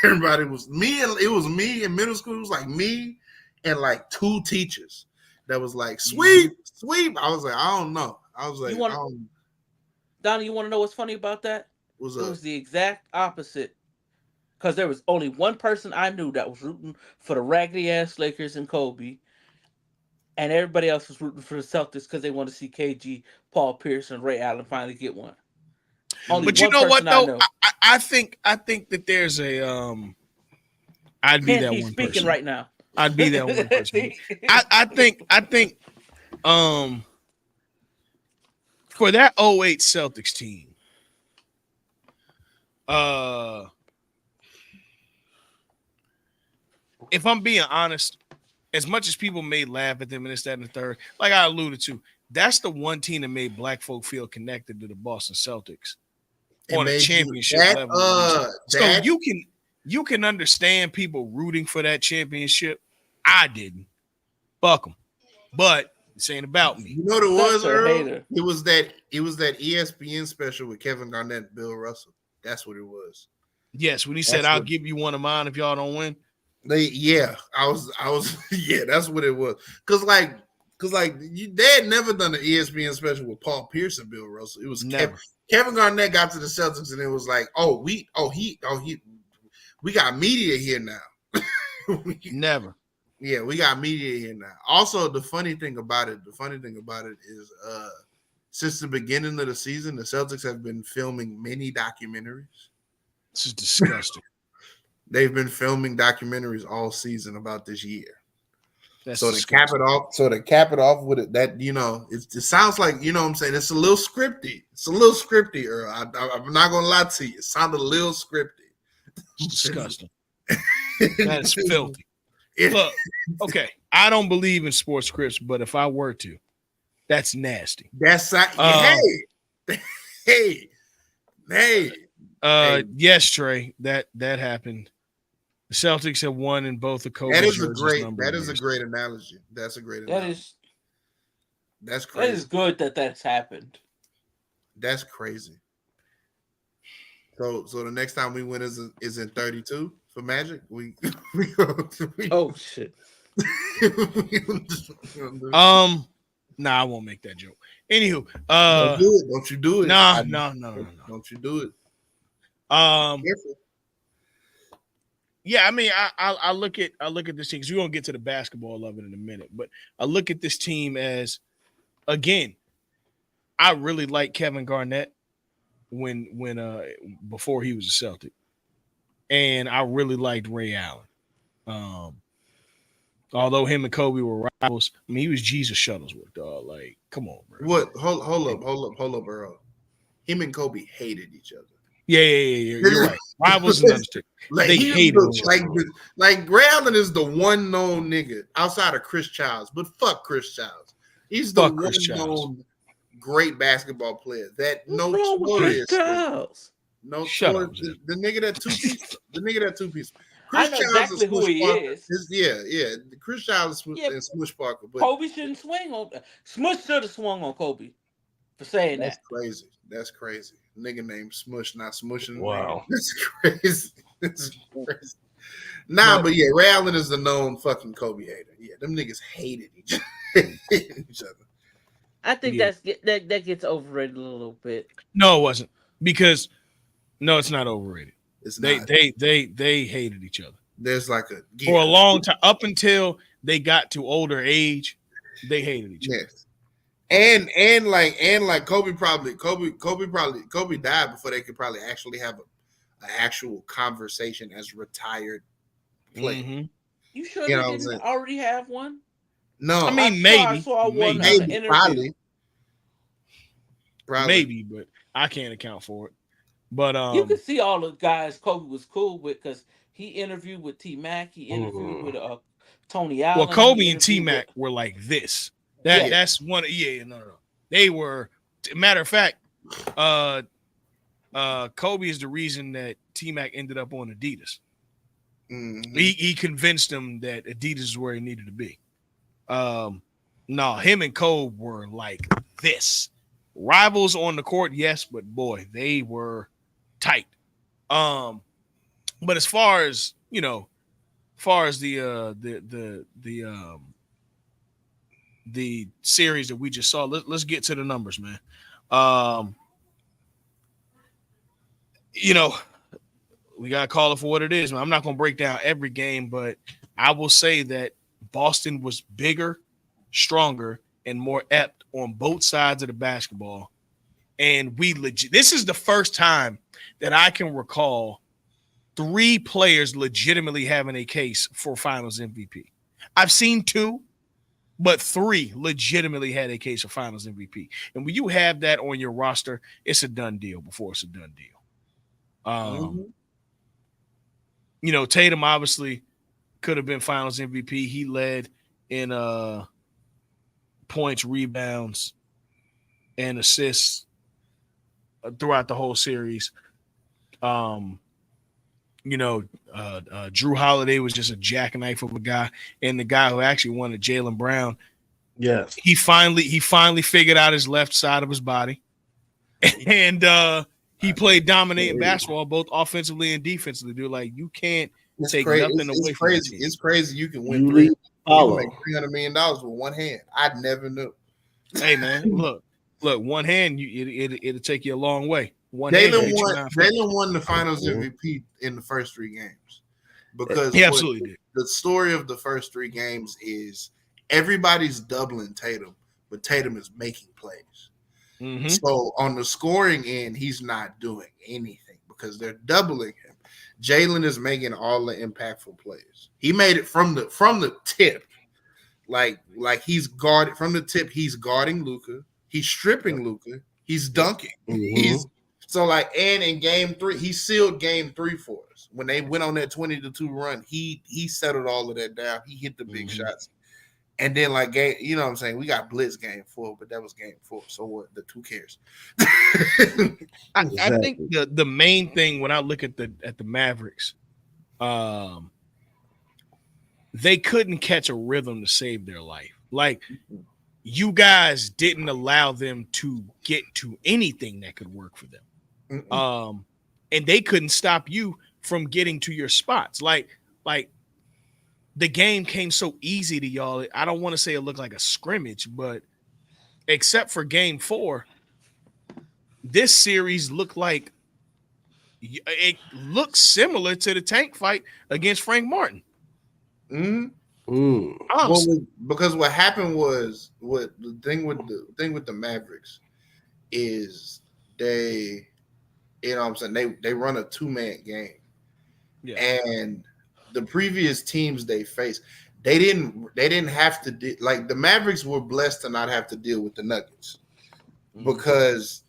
Everybody was me, and it was me in middle school. It was like me and like two teachers that was like sweep. I was like, I don't know. I was like, Donnie, you want to know what's funny about that? It was the exact opposite. Because there was only one person I knew that was rooting for the raggedy ass Lakers and Kobe, and everybody else was rooting for the Celtics because they want to see KG, Paul Pierce, and Ray Allen finally get one. But you know what though? I think that there's a I'd be that one speaking person right now. I'd be that one person. I think for that 08 Celtics team, if I'm being honest, as much as people may laugh at them and this, that, and the third, like I alluded to, that's the one team that made black folk feel connected to the Boston Celtics on a championship level. So you can understand people rooting for that championship. I didn't. Fuck them. But this ain't about me. You know what it was, Earl? It was that ESPN special with Kevin Garnett and Bill Russell. That's what it was. Yes, when he said, I'll give you one of mine if y'all don't win. I was that's what it was. Cause they had never done an ESPN special with Paul Pierce and Bill Russell. It was never. Kevin Garnett got to the Celtics and it was like, we got media here now. Never. Yeah, we got media here now. Also, the funny thing about it is since the beginning of the season, the Celtics have been filming many documentaries. This is disgusting. They've been filming documentaries all season about this year. To cap it off with it, that it sounds like what I'm saying. It's a little scripty. Earl. I'm not gonna lie to you. It sounded a little scripty. It's disgusting. That is filthy. Look, okay, I don't believe in sports scripts, but if I were to, that's nasty. That's hey. Yes, Trey, that happened. The Celtics have won in both the Kobe. That is a great analogy. That's a great analogy. That's crazy. That is good that's happened. That's crazy. So the next time we win is in 32 for Magic. Oh shit. Nah, I won't make that joke. Anywho, don't you do it. No. Don't you do it. Careful. Yeah, I mean, I look at this team because we're gonna get to the basketball of it in a minute, but I look at this team as, again, I really like Kevin Garnett when before he was a Celtic, and I really liked Ray Allen. Um, although him and Kobe were rivals, I mean he was Jesus Shuttlesworth, dog. Like, come on, bro. What? Hold up, Earl. Him and Kobe hated each other. Yeah. You're right. Rivals and understatement. Like They he hated was each other. like Ray Allen is the one known nigga outside of Chris Childs, but fuck Chris Childs. He's the Fuck one Chris Childs. known great basketball player that What's wrong with Chris notoriously Childs? Shut up, the nigga that two piece the nigga that two piece. I Chris know Childs exactly and who Smush he Parker is. yeah. Chris Childs Yeah. and Smush Parker, but Kobe shouldn't swing on. Smush should have swung on Kobe for saying that's that. crazy. That's crazy. Nigga named Smush, not smushing. Wow. That's crazy. That's crazy. Nah, but yeah, Ray Allen is the known fucking Kobe hater. Yeah, them niggas hated each other. I think Yeah. that gets overrated a little bit. No, it wasn't because no, it's not overrated. It's They not. they hated each other There's like a for a long time up until they got to older age. They hated each other. Yes. And like Kobe died before they could probably actually have an actual conversation as retired player. Mm-hmm. You sure You they know what I'm didn't saying? already have one? No, I mean, I maybe, saw one maybe, an interview. probably. maybe, but I can't account for it. But You can see all the guys Kobe was cool with because he interviewed with T Mac, he interviewed with Tony well, Allen. Kobe He and T interviewed Mac with were like this. Yeah. That's one. Yeah, no. They were. Matter of fact, Kobe is the reason that T Mac ended up on Adidas. Mhm. He convinced him that Adidas is where he needed to be. No, him and Kobe were like this. Rivals on the court, yes, but boy, they were tight. But as far as the series that we just saw, let's get to the numbers, man. You know, we gotta call it for what it is, man. I'm not gonna break down every game, but I will say that Boston was bigger, stronger, and more apt on both sides of the basketball. And this is the first time that I can recall 3 players legitimately having a case for Finals MVP. I've seen 2, but 3 legitimately had a case for Finals MVP. And when you have that on your roster, it's a done deal before it's a done deal. Tatum obviously could have been Finals MVP. He led in points, rebounds, and assists throughout the whole series. Drew Holiday was just a jackknife of a guy, and the guy who actually won it, Jaylen Brown. Yes, he finally figured out his left side of his body, and he played dominating basketball both offensively and defensively. Dude, like you can't take nothing away from the team. It's crazy. You can win you can make $300 million with one hand. I never knew. Hey man, look, one hand, it'll take you a long way. Jaylen won the Finals MVP in the first 3 games because he absolutely did. The story of the first 3 games is everybody's doubling Tatum, but Tatum is making plays. Mm-hmm. So on the scoring end, he's not doing anything because they're doubling him. Jaylen is making all the impactful plays. He made it from the tip, like he's guarded from the tip. He's guarding Luka. He's stripping Luka. He's dunking. Mm-hmm. He's so and in game 3, he sealed game 3 for us when they went on that 20-2 run. He settled all of that down. He hit the big shots. And then game, you know what I'm saying? We got blitz game 4, but that was game 4. So what? Who cares? I think the main thing when I look at the Mavericks, they couldn't catch a rhythm to save their life. Like you guys didn't allow them to get to anything that could work for them. And they couldn't stop you from getting to your spots. Like the game came so easy to y'all. I don't want to say it looked like a scrimmage, but except for game 4, this series looked like it looks similar to the tank fight against Frank Martin. Well, because what happened was the thing with the Mavericks is they You know what I'm saying? They run a 2-man game. Yeah. And the previous teams they faced, they didn't have to like the Mavericks were blessed to not have to deal with the Nuggets because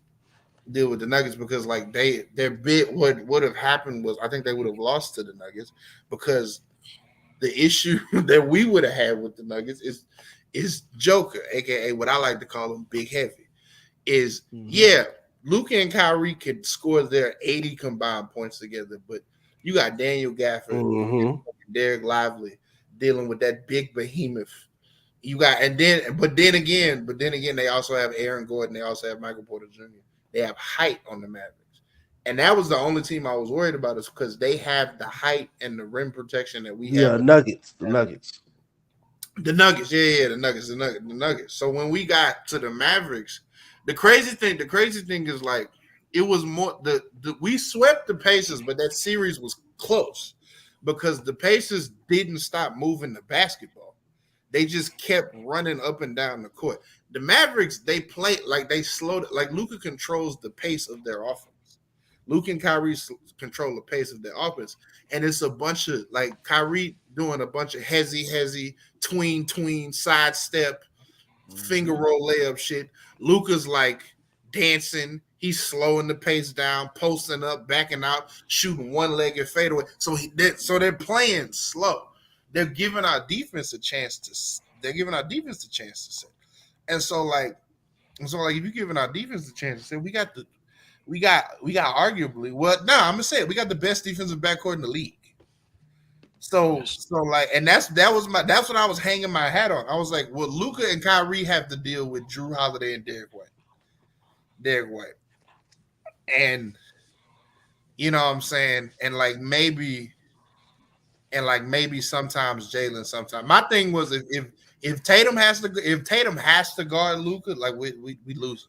like their bid what would have happened was I think they would have lost to the Nuggets because the issue that we would have had with the Nuggets is Joker, aka what I like to call him Big Heavy. Is Luka and Kyrie could score their 80 combined points together, but you got Daniel Gafford, Derek Lively dealing with that big behemoth. You got but then again, they also have Aaron Gordon. They also have Michael Porter Jr. They have height on the Mavericks, and that was the only team I was worried about is because they have the height and the rim protection that we have. The Nuggets. The Nuggets, the Nuggets. So when we got to the Mavericks, the crazy thing is like it was more we swept the Pacers, but that series was close because the Pacers didn't stop moving the basketball. They just kept running up and down the court. The Mavericks, they play like they slowed like Luka controls the pace of their offense. Luke and Kyrie control the pace of their offense. And it's a bunch of like Kyrie doing a bunch of hezzy, tween, sidestep, finger roll layup shit. Luka's like dancing. He's slowing the pace down, posting up, backing out, shooting one-legged fadeaway. So they're playing slow. They're giving our defense a chance to set. And so like if you're giving our defense a chance to set, we got arguably I'm gonna say it. We got the best defensive backcourt in the league. So like, and that's what I was hanging my hat on. I was like, well, Luka and Kyrie have to deal with Drew Holiday and Derek White. And you know what I'm saying? And like maybe sometimes Jalen sometimes. My thing was if Tatum has to guard Luka, like we lose.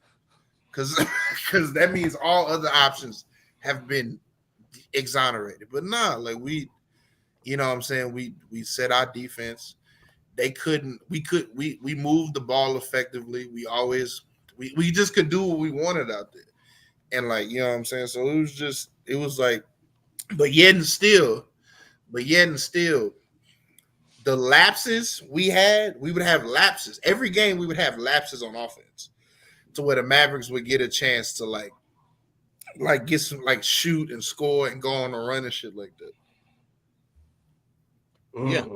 Because that means all other options have been exonerated. But nah, like we know what I'm saying, we set our defense. They couldn't, we moved the ball effectively. We just could do what we wanted out there. And like, you know what I'm saying? So it was like, but yet and still, the lapses we would have lapses. Every game we would have lapses on offense to where the Mavericks would get a chance to like get some like shoot and score and go on a run and shit like that. Yeah,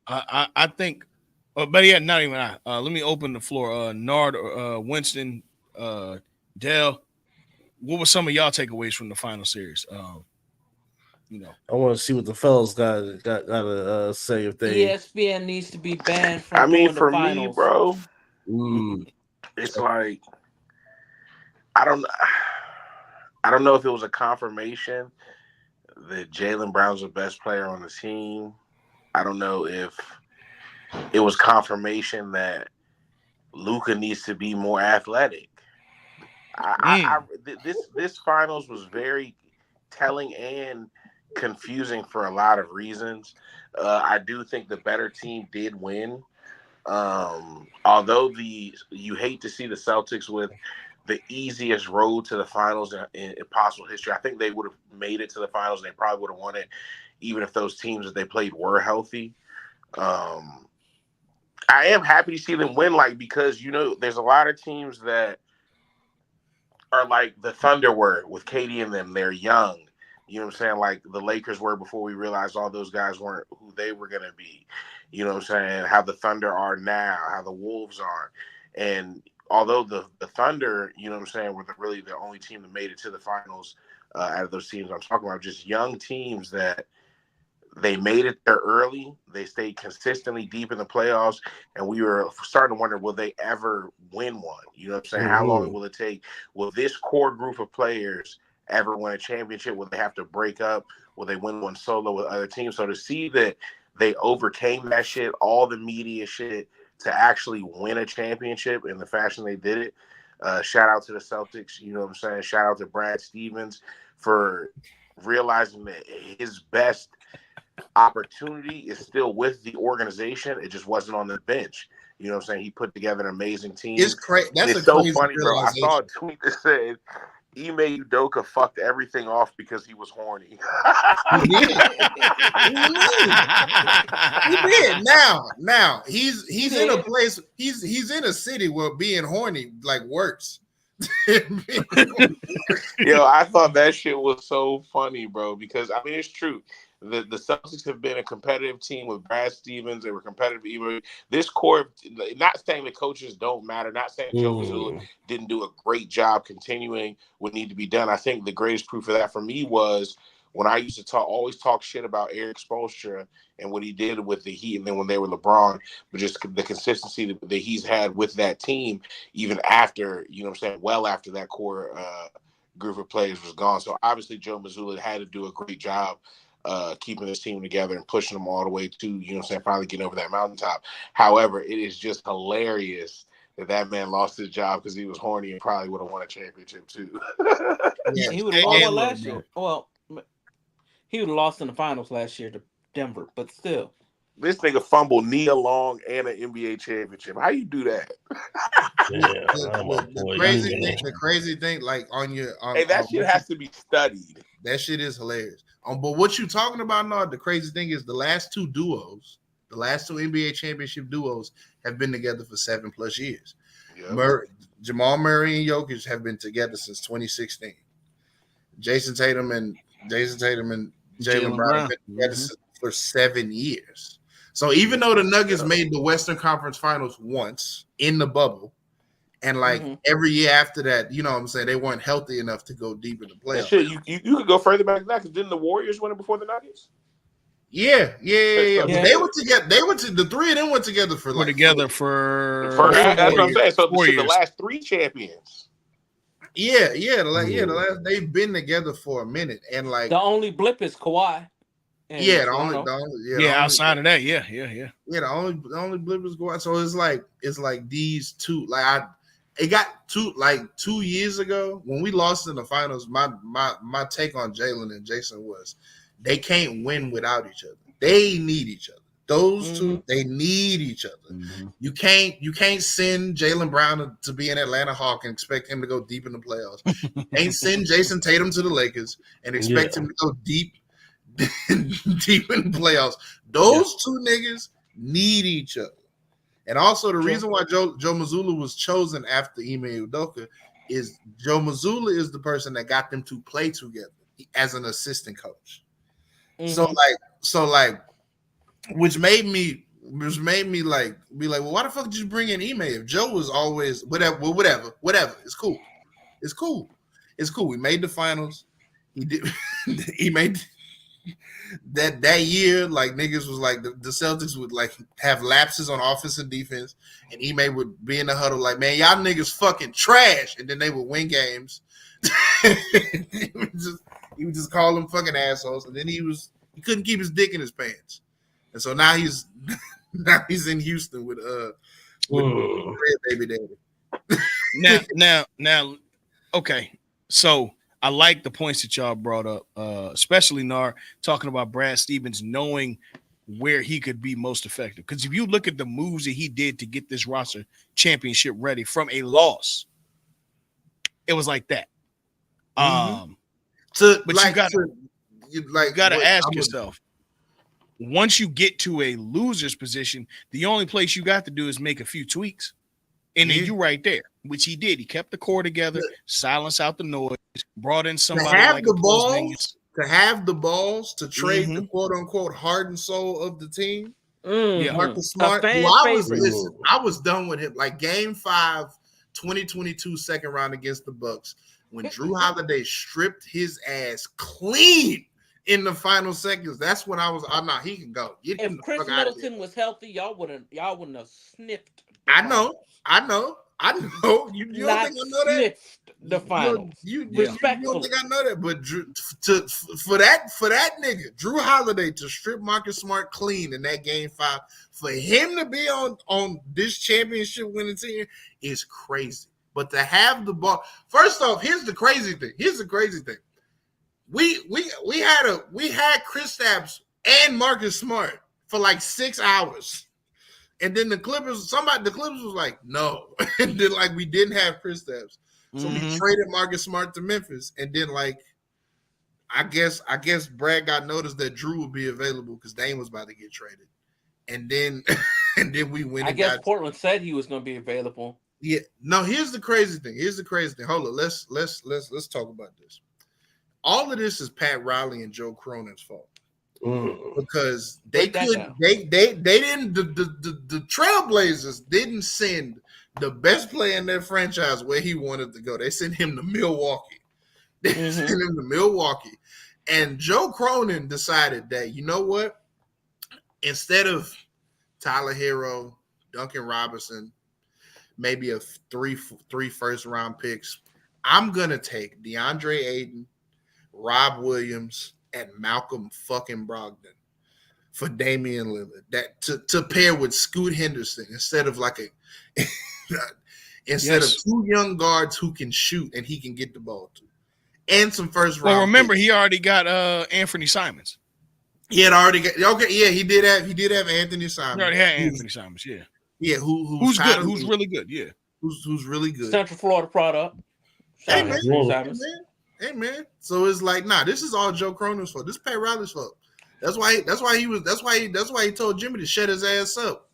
I think, but yeah, not even I. Let me open the floor. Nard, Winston, Dell. What were some of y'all takeaways from the final series? I want to see what the fellas got to say if they. ESPN needs to be banned from doing the finals. Me, bro, it's like I don't know if it was a confirmation that Jaylen Brown's the best player on the team. I don't know if it was confirmation that Luka needs to be more athletic. This finals was very telling and confusing for a lot of reasons. I do think the better team did win. Although you hate to see the Celtics with the easiest road to the finals in possible history. I think they would have made it to the finals and they probably would have won it even if those teams that they played were healthy. I am happy to see them win, because there's a lot of teams that are like the Thunder were with KD and them. They're young. You know what I'm saying? Like the Lakers were before we realized all those guys weren't who they were going to be. You know what I'm saying? How the Thunder are now, how the Wolves are. And although the Thunder, you know what I'm saying, were really the only team that made it to the finals out of those teams I'm talking about, just young teams that they made it there early. They stayed consistently deep in the playoffs, and we were starting to wonder, will they ever win one? You know what I'm saying? How long will it take? Will this core group of players ever win a championship? Will they have to break up? Will they win one solo with other teams? So to see that they overcame that shit, all the media shit, to actually win a championship in the fashion they did it, shout out to the Celtics. You know what I'm saying? Shout out to Brad Stevens for realizing that his best opportunity is still with the organization. It just wasn't on the bench. You know what I'm saying? He put together an amazing team. It's crazy. That's it's so funny, bro. I saw a tweet that said Ime Udoka fucked everything off because he was horny. He did. He did. Now he's in a place. He's in a city where being horny like works. Yo, I thought that shit was so funny, bro. Because I mean, it's true. The Celtics have been a competitive team with Brad Stevens. They were competitive. Even this core, not saying the coaches don't matter. Not saying Joe Mazzulla didn't do a great job continuing what needed to be done. I think the greatest proof of that for me was when I used to always talk shit about Eric Spoelstra and what he did with the Heat, and then when they were LeBron, but just the consistency that he's had with that team, even after, you know what I'm saying, well after that core group of players was gone. So obviously Joe Mazzulla had to do a great job keeping this team together and pushing them all the way to, you know what I'm saying, finally getting over that mountaintop. However, it is just hilarious that man lost his job because he was horny and probably would have won a championship too. Yeah, he would have lost last year. Well, he would have lost in the finals last year to Denver, but still. This nigga fumbled Nia Long and an NBA championship. How you do that? The crazy thing, like hey, that shit has to be studied. That shit is hilarious. But what you talking about now? The crazy thing is the last two NBA championship duos have been together for 7+ years. Yep. Jamal Murray and Jokic have been together since 2016. Jason Tatum and Jaylen Brown have been together for 7 years. So even though the Nuggets made the Western Conference Finals once in the bubble, and like every year after that, you know what I'm saying, they weren't healthy enough to go deep in the playoffs. Shit, you could go further back than that, because didn't the Warriors win it before the Nuggets? Yeah. But they were together. The three of them went together for like that's what I'm saying. So the last 3 champions. The last they've been together for a minute, and like the only blip is Kawhi. Outside of that, the only blip is Kawhi. So it's like these two, it got 2 years ago when we lost in the finals. My take on Jaylen and Jason was they can't win without each other. They need each other. Those two, they need each other. You can't send Jaylen Brown to be an Atlanta Hawk and expect him to go deep in the playoffs. You can't send Jason Tatum to the Lakers and expect him to go deep in the playoffs. Those two niggas need each other. And also the reason why Joe Mazzulla was chosen after Ime Udoka is Joe Mazzulla is the person that got them to play together as an assistant coach. So which made me like be like, well, why the fuck did you bring in Ime if Joe was always whatever. It's cool. We made the finals. He made that year, like niggas was like the Celtics would like have lapses on offense and defense, and Ime would be in the huddle like, man, y'all niggas fucking trash, and then they would win games. he would just call them fucking assholes, and then he couldn't keep his dick in his pants, and so now he's in Houston with Red Baby Daddy. now, okay, so I like the points that y'all brought up, especially Nar talking about Brad Stevens knowing where he could be most effective. Because if you look at the moves that he did to get this roster championship ready from a loss, it was like that. You gotta ask yourself, once you get to a loser's position, the only place you got to do is make a few tweaks. And then you right there, which he did. He kept the core together, silenced out the noise, brought in somebody like to have the balls to trade the quote unquote heart and soul of the team. Marcus Smart. I was done with him. Like Game 5, 2022 second round against the Bucks, when Drew Holiday stripped his ass clean in the final seconds. That's when I was. He can go. If Chris Middleton was healthy, y'all wouldn't have sniffed. I know. You don't think I know that? The finals. You don't think I know that? But for that nigga, Drew Holiday, to strip Marcus Smart clean in that Game 5, for him to be on this championship winning team is crazy. But to have the ball, first off, here's the crazy thing. We had Chris Stapps and Marcus Smart for like 6 hours. And then the Clippers was like, no. And then like we didn't have Chris Stapps. So he traded Marcus Smart to Memphis, and then I guess Brad got noticed that Drew would be available because Dame was about to get traded, and then we went. I guess Portland said he was going to be available. Yeah. No. Here's the crazy thing. Hold on. Let's talk about this. All of this is Pat Riley and Joe Cronin's fault because they didn't. The Trailblazers didn't send the best player in their franchise where he wanted to go. They sent him to Milwaukee. And Joe Cronin decided that, you know what? Instead of Tyler Hero, Duncan Robinson, maybe a three first round picks, I'm gonna take DeAndre Ayton, Rob Williams, and Malcolm fucking Brogdon for Damian Lillard. That to pair with Scoot Henderson instead of of two young guards who can shoot and he can get the ball to. And some first round. Well, remember picks. He already got Anthony Simons. He had already got he did have Anthony Simons. He already had Anthony Simons, yeah. Yeah, who's good, who's really good, yeah. Who's really good. Central Florida product. Hey man. So it's like, nah, this is all Joe Cronin's fault. This is Pat Riley's fault. That's why he told Jimmy to shut his ass up.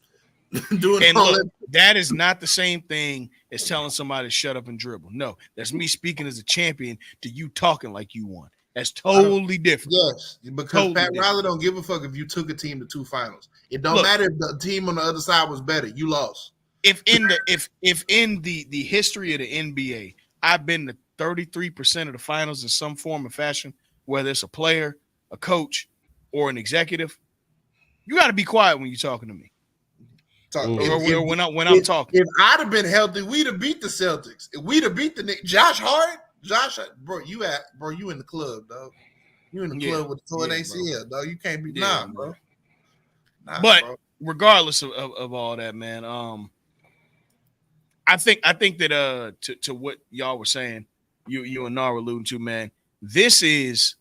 That is not the same thing as telling somebody to shut up and dribble. No, that's me speaking as a champion to you talking like you won. That's totally different. Yes, because Pat Riley don't give a fuck if you took a team to 2 finals. It don't matter if the team on the other side was better. You lost. If in the history of the NBA, I've been to 33% of the finals in some form or fashion, whether it's a player, a coach, or an executive, you got to be quiet when you're talking to me. When I'm talking. If I'd have been healthy, we'd have beat the Celtics. If we'd have beat the Knicks. Josh, bro, you in the club, dog. You in the club with the torn ACL, dog. You can't be bro. But regardless of all that, man, I think that to what y'all were saying, you and Nar were alluding to, man, this is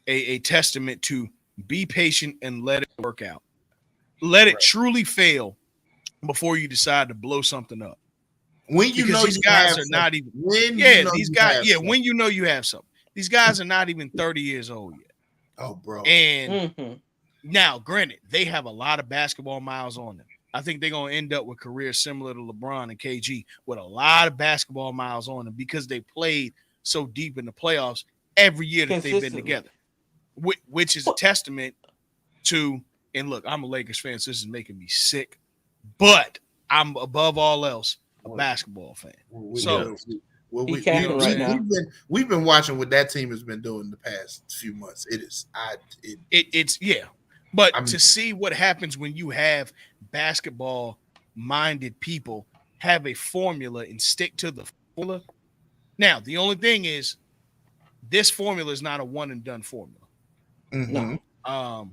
a testament to be patient and let it work out. Let it truly fail before you decide to blow something up. When you know these guys are not even when you know you have something. These guys are not even 30 years old yet. Oh, bro. And now, granted, they have a lot of basketball miles on them. I think they're going to end up with careers similar to LeBron and KG with a lot of basketball miles on them because they played so deep in the playoffs every year that they've been together, which is a testament to, and look, I'm a Lakers fan, so this is making me sick, but I'm above all else a basketball fan. We've been watching what that team has been doing the past few months. But to see what happens when you have basketball-minded people have a formula and stick to the formula. Now, the only thing is, this formula is not a one-and-done formula. Mm-hmm. No.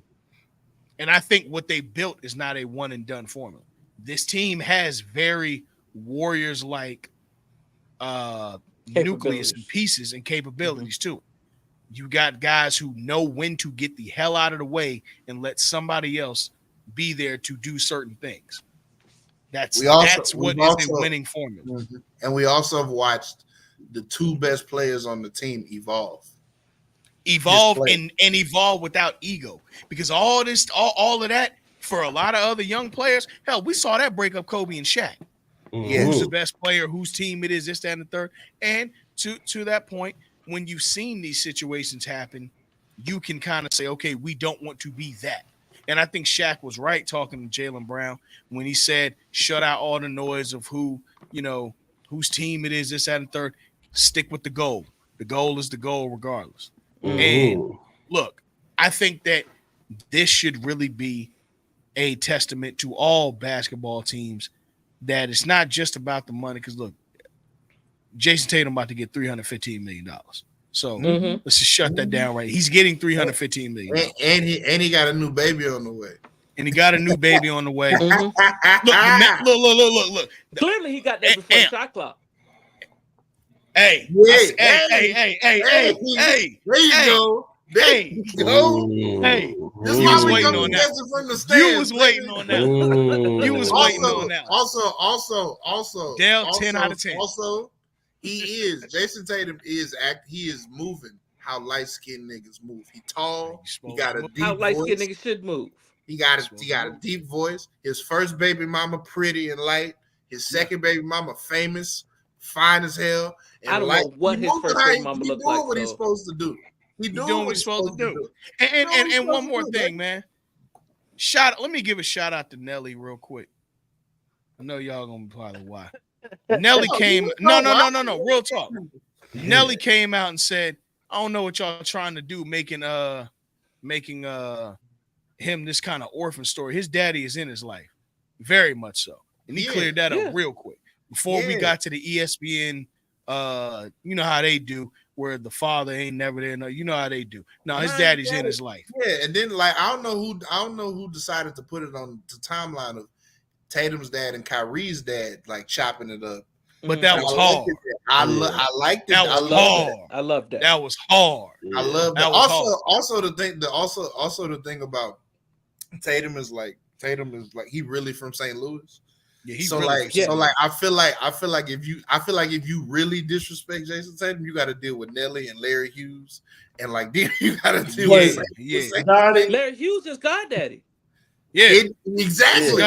And I think what they built is not a one-and-done formula. This team has very Warriors-like nucleus and pieces and capabilities too. You got guys who know when to get the hell out of the way and let somebody else be there to do certain things. That's what is a winning formula. And we also have watched the 2 best players on the team evolve and evolve without ego, because all of that for a lot of other young players, hell, we saw that break up Kobe and Shaq. Who's the best player, whose team it is, this, that, and the third. And to that point, when you've seen these situations happen, you can kind of say, okay, we don't want to be that. And I think Shaq was right talking to Jaylen Brown when he said, shut out all the noise of whose team it is, this, that, and the third. Stick with the goal. The goal is the goal regardless. And look, I think that this should really be a testament to all basketball teams that it's not just about the money. Because look, Jason Tatum about to get $315 million. So let's just shut that down right. He's getting $315 million. And he got a new baby on the way. Look. Clearly he got that before the shot clock. Hey, there you go. Hey, this you was waiting on that. From the stands, you was waiting on that. You was waiting on that. Also, Dale, 10 out of 10. Also, He is. Jason Tatum is He is moving how light skinned niggas move. He tall. He got a How deep light skinned voice. niggas should move. He got a deep voice. His first baby mama pretty and light. His second baby mama famous, fine as hell, I and don't like know what his first baby mama he looked doing like. what he's So supposed to do. He He doing doing what what he's he's supposed to do. And And one more thing, man. Let me give a shout out to Nelly real quick. I know y'all gonna probably why. Nelly came. No. Real talk. Nelly came out and said, "I don't know what y'all trying to do, making him this kind of orphan story. His daddy is in his life, very much so, and he cleared that up real quick before we got to the ESPN. You know how they do, where the father ain't never there. No, you know how they do. No, his daddy's in his life. Yeah, and then like I don't know who decided to put it on the timeline of Tatum's dad and Kyrie's dad like chopping it up. But that was hard. I liked it. That was hard. I loved that. That was hard. I love that. Also the thing about Tatum is like he really from St. Louis. Yeah, he's so really I feel like if you really disrespect Jason Tatum, you got to deal with Nelly and Larry Hughes, and like then you got to deal with Larry Hughes is goddaddy. Yeah, exactly.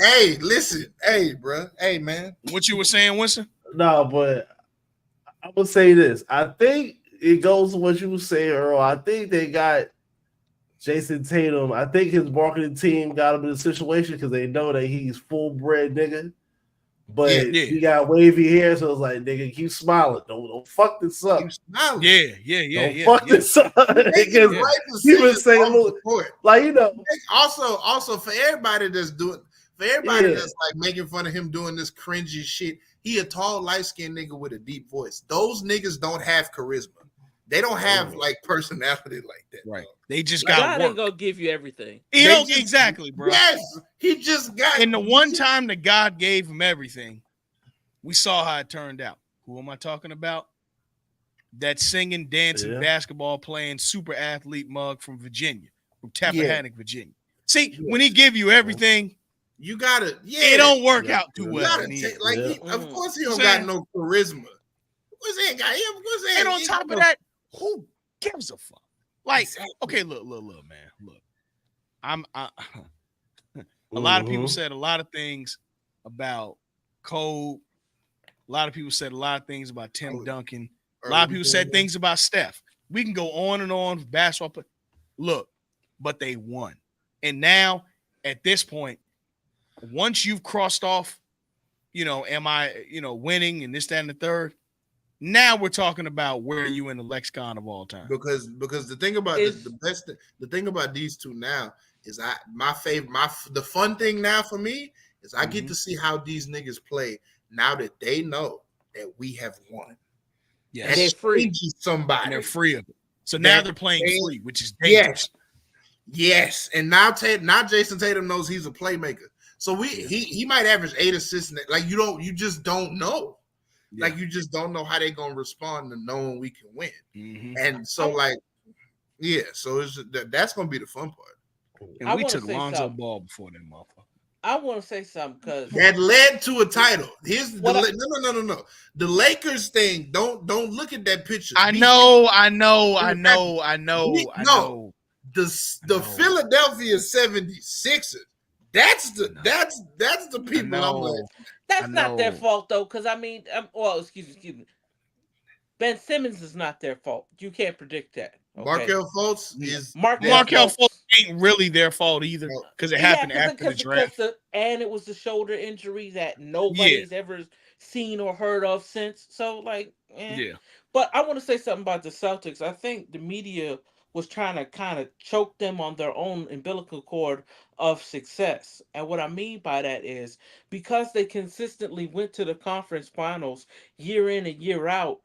Hey, listen, hey, bro, hey, man. What you were saying, Winston? No, but I would say this. I think it goes to what you were saying, Earl. I think they got Jason Tatum. I think his marketing team got him in a situation because they know that he's full bred nigga. But he got wavy hair, so it's like, nigga, keep smiling. Don't fuck this up. Keep smiling. Yeah. Fuck this up. Because he was saying, like, you know. Also for everybody that's that's like making fun of him doing this cringy shit, he a tall, light-skinned nigga with a deep voice. Those niggas don't have charisma. They don't have like personality like that. Right. They just got God ain't gonna give you everything. Exactly, bro. Yes, he just got. And the one time that God gave him everything, we saw how it turned out. Who am I talking about? That singing, dancing, basketball playing super athlete mug from Virginia, from Tappahannock, Virginia. See, when he give you everything, you gotta. It don't work out too well. Of course, he don't got no charisma. Of course, he ain't got him. Of course, and on top of that, who gives a fuck? Like, okay, look, man, look. A lot of people said a lot of things about Cole. A lot of people said a lot of things about Tim Duncan. A lot of people said things about Steph. We can go on and on with basketball. But look, but they won. And now, at this point, once you've crossed off, am I, winning and this, that, and the third, now we're talking about where you in the lexicon of all time. Because the thing about the thing about these two now is the fun thing now for me is I get to see how these niggas play now that they know that we have won. Yeah, they're free. Somebody, and they're free of it. So now they're playing free, which is dangerous. Yes, and now Jason Tatum knows he's a playmaker. So he might average 8 assists. Like you just don't know. Yeah. Like you just don't know how they're gonna respond to knowing we can win. Mm-hmm. And so so it's that's gonna be the fun part. And we took Lonzo Ball before that motherfucker. I want to say something because that led to a title. No. The Lakers thing. Don't look at that picture. I know. The Philadelphia 76ers. That's the people I'm like. That's not their fault though, because I mean, excuse me. Ben Simmons is not their fault. You can't predict that. Okay? Markelle Fultz is Markelle Fultz ain't really their fault either because it happened after the draft. And it was the shoulder injury that nobody's ever seen or heard of since. So But I want to say something about the Celtics. I think the media was trying to kind of choke them on their own umbilical cord of success. And what I mean by that is because they consistently went to the conference finals year in and year out,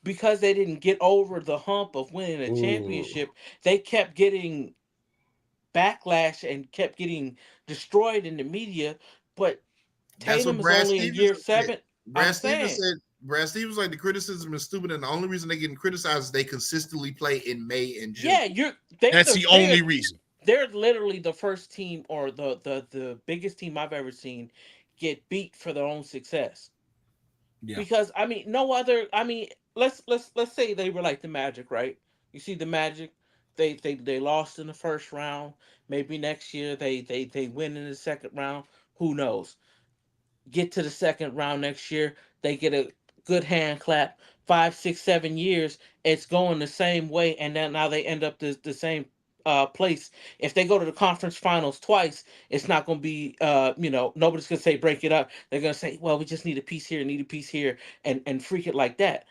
because they didn't get over the hump of winning a championship, they kept getting backlash and kept getting destroyed in the media. But Tatum is only in year 7. Brad Stevens like the criticism is stupid, and the only reason they're getting criticized is they consistently play in May and June. Yeah, that's the only reason. They're literally the first team or the biggest team I've ever seen get beat for their own success. Yeah. Because I mean, no other. I mean, let's say they were like the Magic, right? You see the Magic, they lost in the first round. Maybe next year they win in the second round. Who knows? Get to the second round next year, they get a good hand clap. 5, 6, 7 years, it's going the same way, and then now they end up the same place. If they go to the conference finals twice, it's not going to be nobody's going to say break it up. They're going to say, well, we just need a piece here, need a piece here, and freak it like that.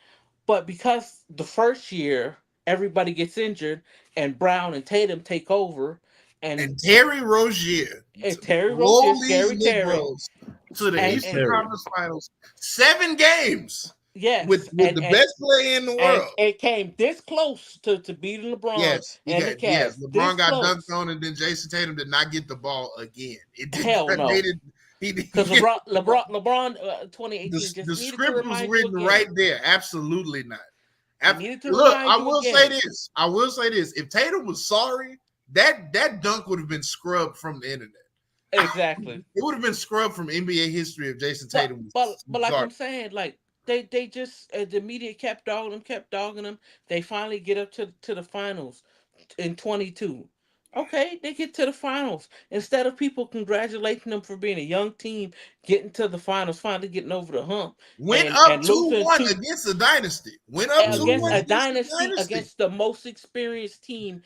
But because the first year everybody gets injured and Brown and Tatum take over, and And Terry Rozier Terry roll Rozier, these Scary Terry, Negroes to the Hey, Eastern and Terry. Conference Finals 7 games yes, with the best player in the and world. it came this close to beating LeBron Yes, and the yes. Cavs. This LeBron got dunked close. on, and then Jason Tatum did not get the ball again. It did. Hell They no. did. He didn't Because get the ball. LeBron 2018 The just needed to script was remind you written right again. there. Absolutely not. He needed to Look, remind I you will say again. this. I will say this. If Tatum was sorry, that dunk would have been scrubbed from the internet. Exactly. It would have been scrubbed from NBA history if Jason But Tatum but was but like sorry. I'm saying, like they just the media kept dogging them. They finally get up to the finals in 22. Okay, they get to the finals. Instead of people congratulating them for being a young team, getting to the finals, finally getting over the hump, Went and up losing 2-1 to against the dynasty. Went up 2-1 against a against the dynasty, dynasty. against the most experienced team.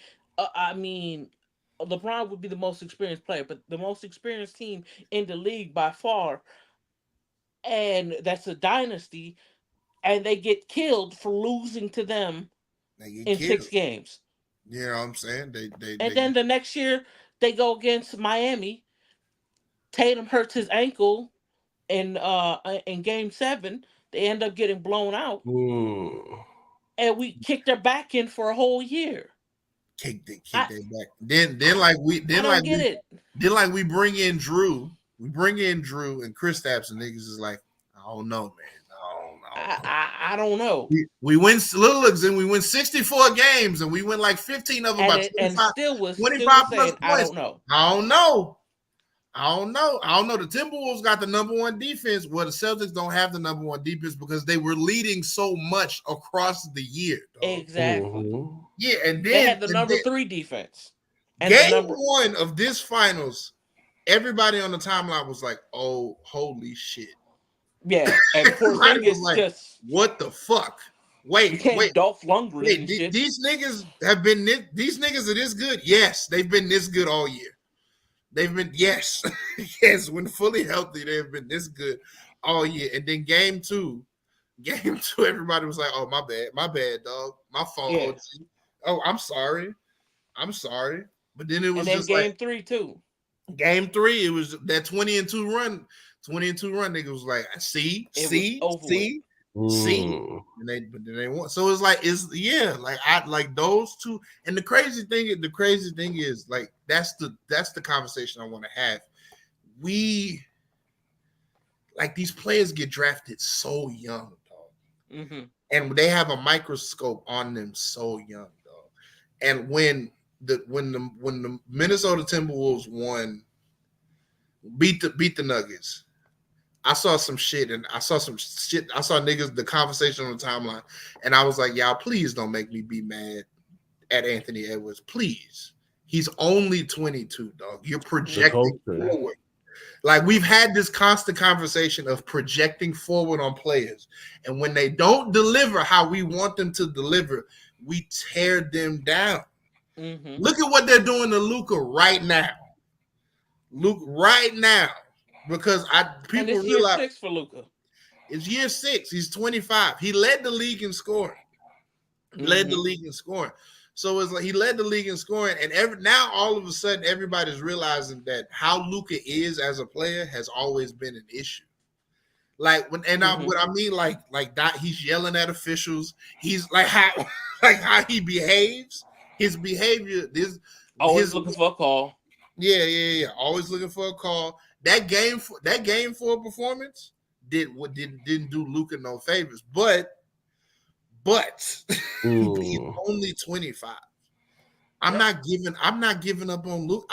I mean, LeBron would be the most experienced player, but the most experienced team in the league by far, and that's a dynasty, and they get killed for losing to them They get in six killed. games. You know what I'm saying? And then the next year they go against Miami. Tatum hurts his ankle in game 7. They end up getting blown out, Mm. and we kicked their back in for a whole year. kick I that back. Then like we I then don't like get we it. then like we bring in Drew. We bring in Drew and Chris Stapps and niggas is like, I don't know, man. I don't know. I don't know. We win looks and we win 64 games and we win like 15 of them by And 25, still 25 was plus saying I points. don't know. I don't know. I don't know. I don't know. The Timberwolves got the number one defense. Well, the Celtics don't have the number one defense because they were leading so much across the year, dog. Exactly. Mm-hmm. Yeah, They had the number 3 defense. And the game number one of this finals, everybody on the timeline was like, "Oh, holy shit!" yeah, and Everybody was Porzingis like, just "What the fuck?" Wait, became wait, Dolph Lundgren wait. and shit. These niggas have been these niggas are this good. Yes, they've been this good all year. They've been yes, yes. When fully healthy, they've been this good all year. And then game two, everybody was like, "Oh, my bad, dog, my fault, Yeah. OG. Oh, I'm sorry." But then it And was then just like game 3 too. game 3. It was that 20-2 run. 20-2 run. Nigga was like, see, It was see, over with. see, see. Mm. But then they won. So it's like like I like those two. And the crazy thing is like that's the conversation I want to have. We like these players get drafted so young, dog. Mm-hmm. And they have a microscope on them so young, dog. And when the Minnesota Timberwolves beat the Nuggets, I saw some shit and I saw niggas the conversation on the timeline, and I was like, y'all, please don't make me be mad at Anthony Edwards, please. He's only 22, dog. You're The projecting culture. forward. Like we've had this constant conversation of projecting forward on players, and when they don't deliver how we want them to deliver, we tear them down. Mm-hmm. Look at what they're doing to Luka right now. Because And people it's year realize 6 for Luka. it's year 6. He's 25. He led the league in scoring. So it's like he led the league in scoring, and now all of a sudden everybody's realizing that how Luka is as a player has always been an issue. Like what I mean, like that he's yelling at officials. He's like how like how he behaves. His behavior, Always looking for a call. yeah. Always looking for a call. That game 4 performance didn't do Luka no favors, but he's Mm. only 25. I'm Yep. not giving up on Luke.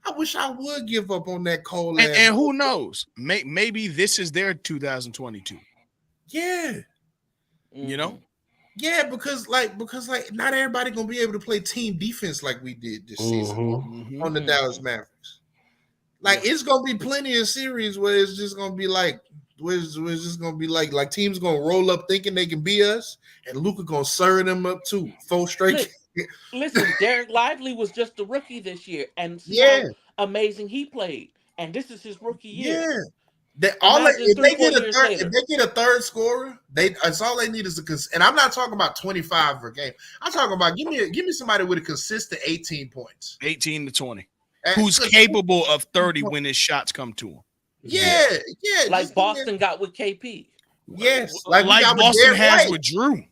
I wish I would give up on that cold And, ass. and who knows? Maybe this is their 2022. Yeah. You know? Yeah, because not everybody gonna be able to play team defense like we did this season on the Dallas Mavericks. Like it's gonna be plenty of series where it's just gonna be like where it's just gonna be like teams gonna roll up thinking they can beat us, and Luka gonna serve them up too. 4 straight. Listen, Derek Lively was just a rookie this year, and see Yeah. how amazing he played. And this is his rookie year. Yeah. Imagine If they 3-4 get a years third, later. if they get a third scorer, that's all they need is and I'm not talking about 25 per game. I'm talking about give me somebody with a consistent 18 points. 18 to 20. Who's capable of 30 when his shots come to him. Yeah. Like Boston got with KP. Yes. Like Boston has with Drew.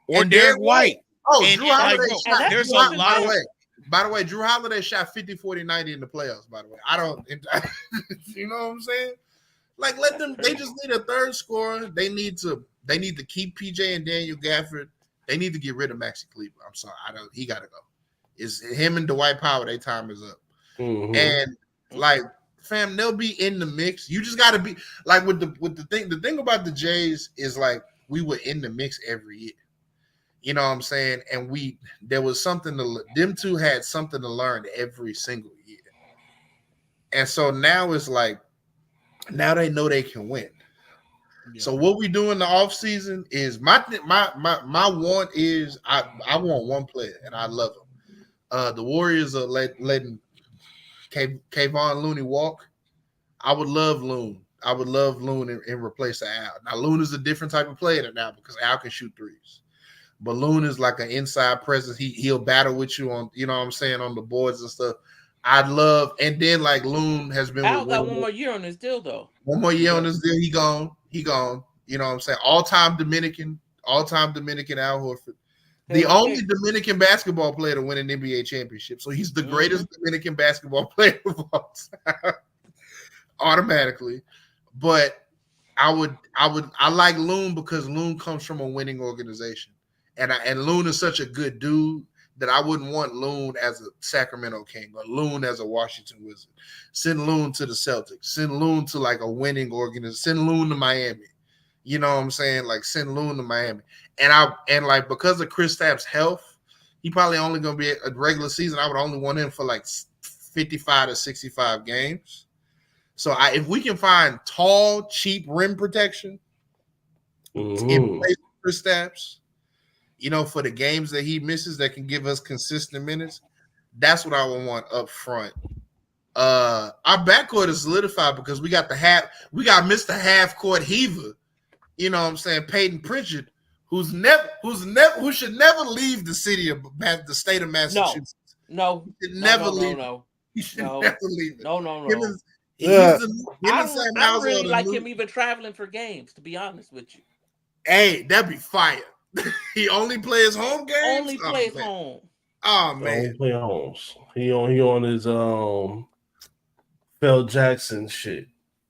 Or Derek White. Oh, and Drew Holiday shot. There's a lot of By the way, Drew Holiday shot 50, 40, 90 in the playoffs, by the way. I don't you know what I'm saying? Like let them they just need a third scorer. They need to keep PJ and Daniel Gafford. They need to get rid of Maxi Kleber. I'm sorry. He gotta go. It's him and Dwight Powell, their time is up. And like fam, they'll be in the mix. You just gotta be like with the thing about the Jays is like we were in the mix every year. You know what I'm saying? And there was something them two had something to learn every single year. And so now it's like, now they know they can win. Yeah. So what we do in the offseason is my want is I want one player and I love him. The Warriors are letting Kayvon Looney walk. I would love Loon. I would love Loon and replace Al. Now Loon is a different type of player now because Al can shoot threes. But Loon is like an inside presence. He'll battle with you on, you know what I'm saying, on the boards and stuff. I'd love, and then like Loon has been. Al got one more year on his deal though. One more year on his deal. He gone. You know what I'm saying? All-time Dominican Al Horford. The only Dominican basketball player to win an NBA championship. So he's the greatest Dominican basketball player of all time. Automatically. But I like Loon because Loon comes from a winning organization. And Loon is such a good dude that I wouldn't want Loon as a Sacramento King or Loon as a Washington Wizard. Send Loon to the Celtics. Send Loon to like a winning organization. Send Loon to Miami. You know what I'm saying? Like send Loon to Miami. And like because of Kristaps' health, he probably only gonna be a regular season. I would only want him for like 55 to 65 games. So if we can find tall, cheap rim protection in place of Kristaps, you know, for the games that he misses that can give us consistent minutes, that's what I would want up front. Our backcourt is solidified because we got Mr. Half Court Heaver, you know what I'm saying, Peyton Pritchard, who should never leave the state of Massachusetts. No. He should never leave. He should never leave it. No. I really like him even traveling for games, to be honest with you. Hey, that'd be fire. He only plays home games? Only plays home. Oh man. Only play homes. He on his Phil Jackson shit.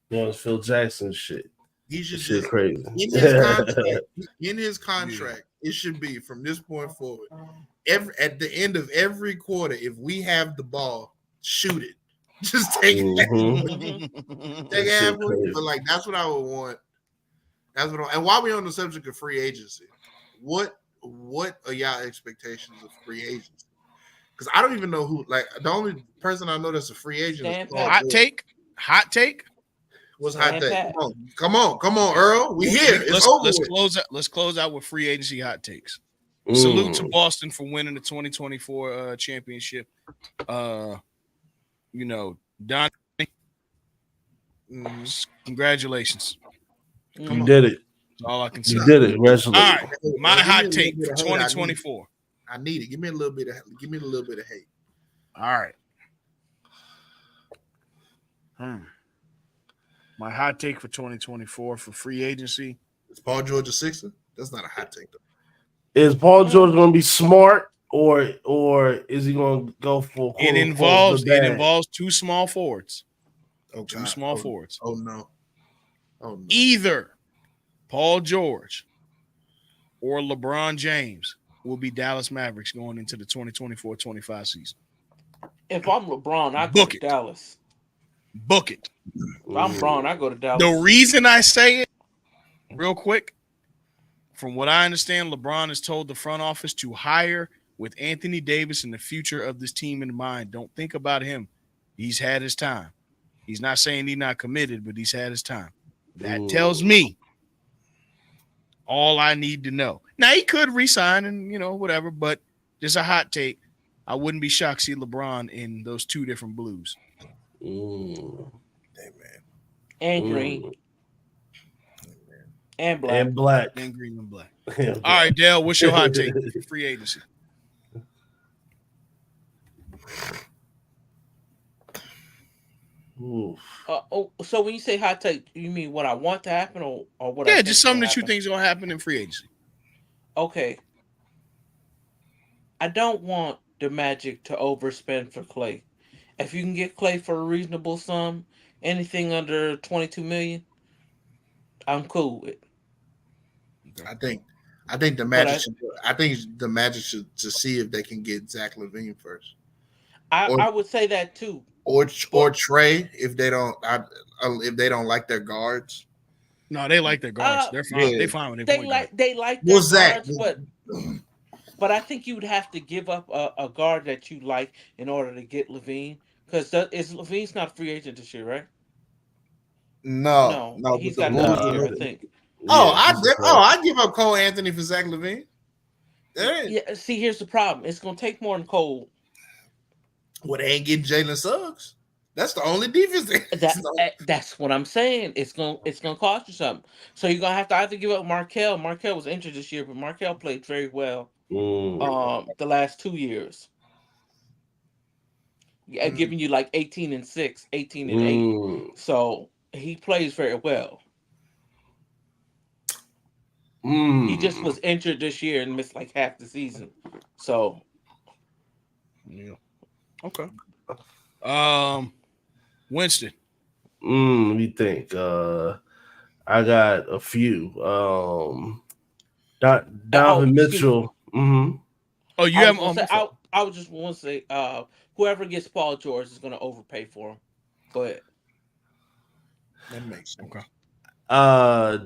He on his Phil Jackson shit. He should shit crazy. In his contract, it should be from this point forward. At the end of every quarter, if we have the ball, shoot it. Just take it. Take it. But like that's what I would want. And while we're on the subject of free agency, what are y'all expectations of free agency? Because I don't even know who. Like the only person I know that's a free agent is Paul George. Hot take. What's hot take? Come on, Earl. We here. Let's close out with free agency hot takes. Salute to Boston for winning the 2024 championship. You know, Donnie, congratulations. You did it. That's all I can say. You did it. Congratulations. All right, my hot take for 2024. I need it. Give me a little bit of hate. All right. My hot take for 2024 for free agency. Is Paul George a Sixer? That's not a hot take though. Is Paul George going to be smart or is he going to go for? It involves two small forwards. Oh, two small forwards. Oh no. Either Paul George or LeBron James will be Dallas Mavericks going into the 2024-25 season. If I'm LeBron, I go to Book it. Dallas. Book it. If I'm Braun, I go to The Dallas. reason I say it, real quick, from what I understand, LeBron has told the front office to hire with Anthony Davis and the future of this team in mind. Don't think about him. He's had his time. He's not saying he's not committed, but he's had his time. That tells me all I need to know. Now, he could resign and, whatever, but just a hot take. I wouldn't be shocked to see LeBron in those two different blues. Hey, man. And green. And black. And black. And green and black. And All right, Dale, what's your hot take for free agency? So when you say hot take, you mean what I want to happen or what? Yeah, I just something that you think is going to happen in free agency. Okay. I don't want the Magic to overspend for Clay. If you can get Clay for a reasonable sum, anything under 22 million, I'm cool with. I think the Magic should. I think the Magic should to see if they can get Zach LaVine first. I would say that too. Or Trey if they don't like their guards. No, they like their guards. They're fine. Yeah. They're fine with their point guard. They like their Zach? guards, but I think you would have to give up a guard that you like in order to get LaVine. Because LaVine's not a free agent this year, right? No, he's got another year, I think. I give up Cole Anthony for Zach LaVine. Yeah, see, here's the problem. It's gonna take more than Cole. Well, they ain't getting Jalen Suggs. That's the only defense. That's what I'm saying. It's gonna cost you something. So you're gonna have to either give up Markel. Markel was injured this year, but Markel played very well. The last 2 years. Yeah, giving you like 18-6, 18-8. So he plays very well. He just was injured this year and missed like half the season. So yeah. Okay. Winston. Let me think. I got a few. Donovan Mitchell. Oh, you have. I would just want to say, whoever gets Paul George is going to overpay for him. But that makes sense. Okay. I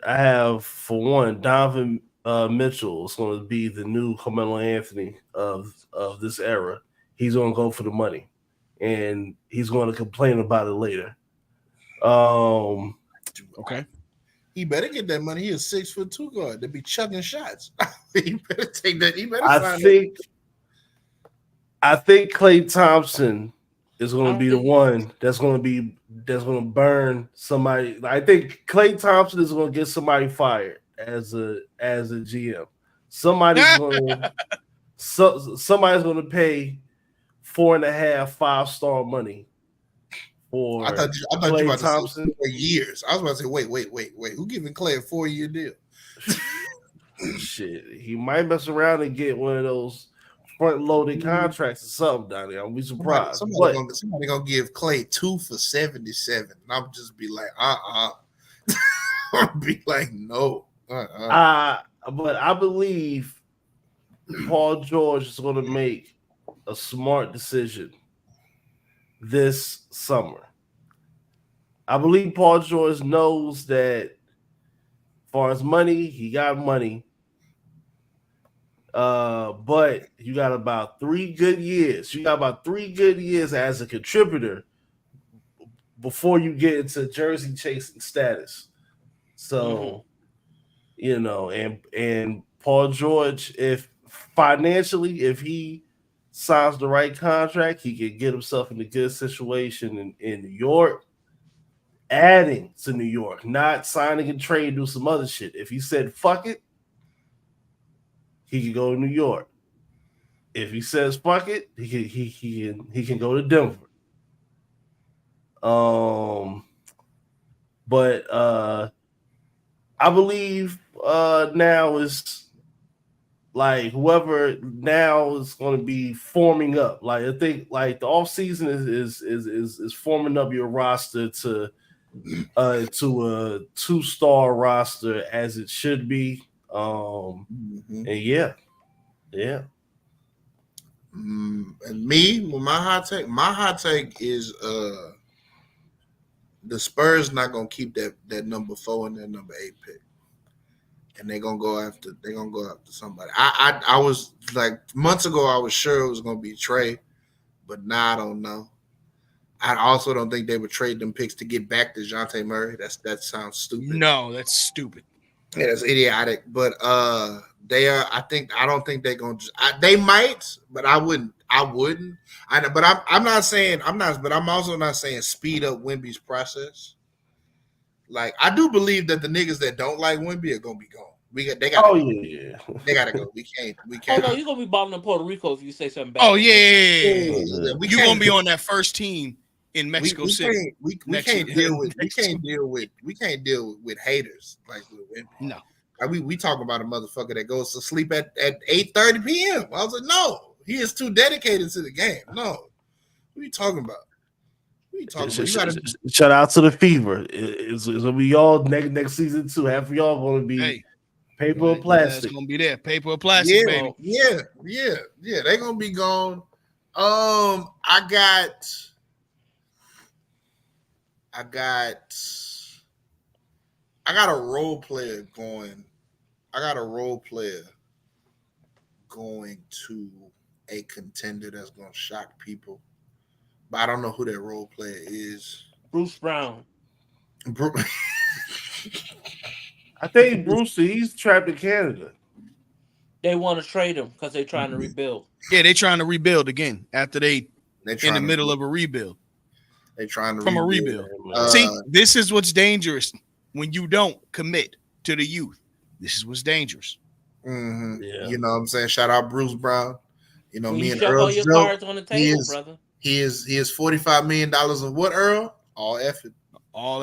have for one Donovan Mitchell is going to be the new Carmelo Anthony of this era. He's going to go for the money, and he's going to complain about it later. Okay. He better get that money. He is 6'2" guard. They be chucking shots. He better take that. He better. I think Klay Thompson is going to be the one that's going to burn somebody. I think Klay Thompson is going to get somebody fired as a GM. Somebody's going to pay 4.5 5-star money for. I thought Klay you were about Thompson to say 4 years. I was about to say, wait. Who giving Klay a 4-year deal? Shit, he might mess around and get one of those front-loaded contracts or something down there. I'll be surprised. Somebody gonna give Klay 2 for 77. And I'll just be like, I'll be like, no. But I believe Paul George is going to make a smart decision this summer. I believe Paul George knows that as far as money, he got money. But you got about 3 good years. You got about 3 good years as a contributor before you get into jersey chasing status. So, and Paul George, if he signs the right contract, he can get himself in a good situation in New York, adding to New York, not signing and trade, do some other shit. If he said fuck it, he can go to New York. If he says fuck it, he can go to Denver. But I believe now is like whoever now is going to be forming up. Like I think like the off season is forming up your roster to a 2-star roster as it should be. And yeah. And me, with my hot take is the Spurs not gonna keep that number 4 and that number 8 pick. And they're gonna go after somebody. I was like months ago I was sure it was gonna be Trey, but now I don't know. I also don't think they would trade them picks to get back to DeJounte Murray. That sounds stupid. No, that's stupid. Yeah, that's idiotic. But they are. I don't think they're gonna. They might, but I wouldn't. I know, but I'm not saying I'm not. But I'm also not saying speed up Wemby's process. Like I do believe that the niggas that don't like Wemby are gonna be gone. They got. Oh yeah. They gotta go. We can't. Oh no, you're gonna be balling in Puerto Rico if you say something bad. Oh yeah. We You're can't gonna be on that first team in Mexico City. We can't deal with haters like with Wemby. No. Like we talk about a motherfucker that goes to sleep at 8:30 p.m. I was like, no, he is too dedicated to the game. No, what are you talking about? Shout out to the Fever. It's gonna be y'all next season too. Half of y'all gonna be paper or plastic. It's gonna be there, paper or plastic, baby. Yeah. They're gonna be gone. I got a role player going. I got a role player going to a contender that's gonna shock people, but I don't know who that role player is. Bruce Brown. I think Bruce, he's trapped in Canada. They want to trade him because they're trying to rebuild. Yeah, they're trying to rebuild again after they're in the middle of a rebuild. They're trying to from a rebuild. See, this is what's dangerous when you don't commit to the youth. This is what's dangerous. Mm-hmm. Yeah. You know what I'm saying? Shout out Bruce Brown. You know, me and Earl. All your cards on the table, brother. He is $45 million of what, Earl? All effort. All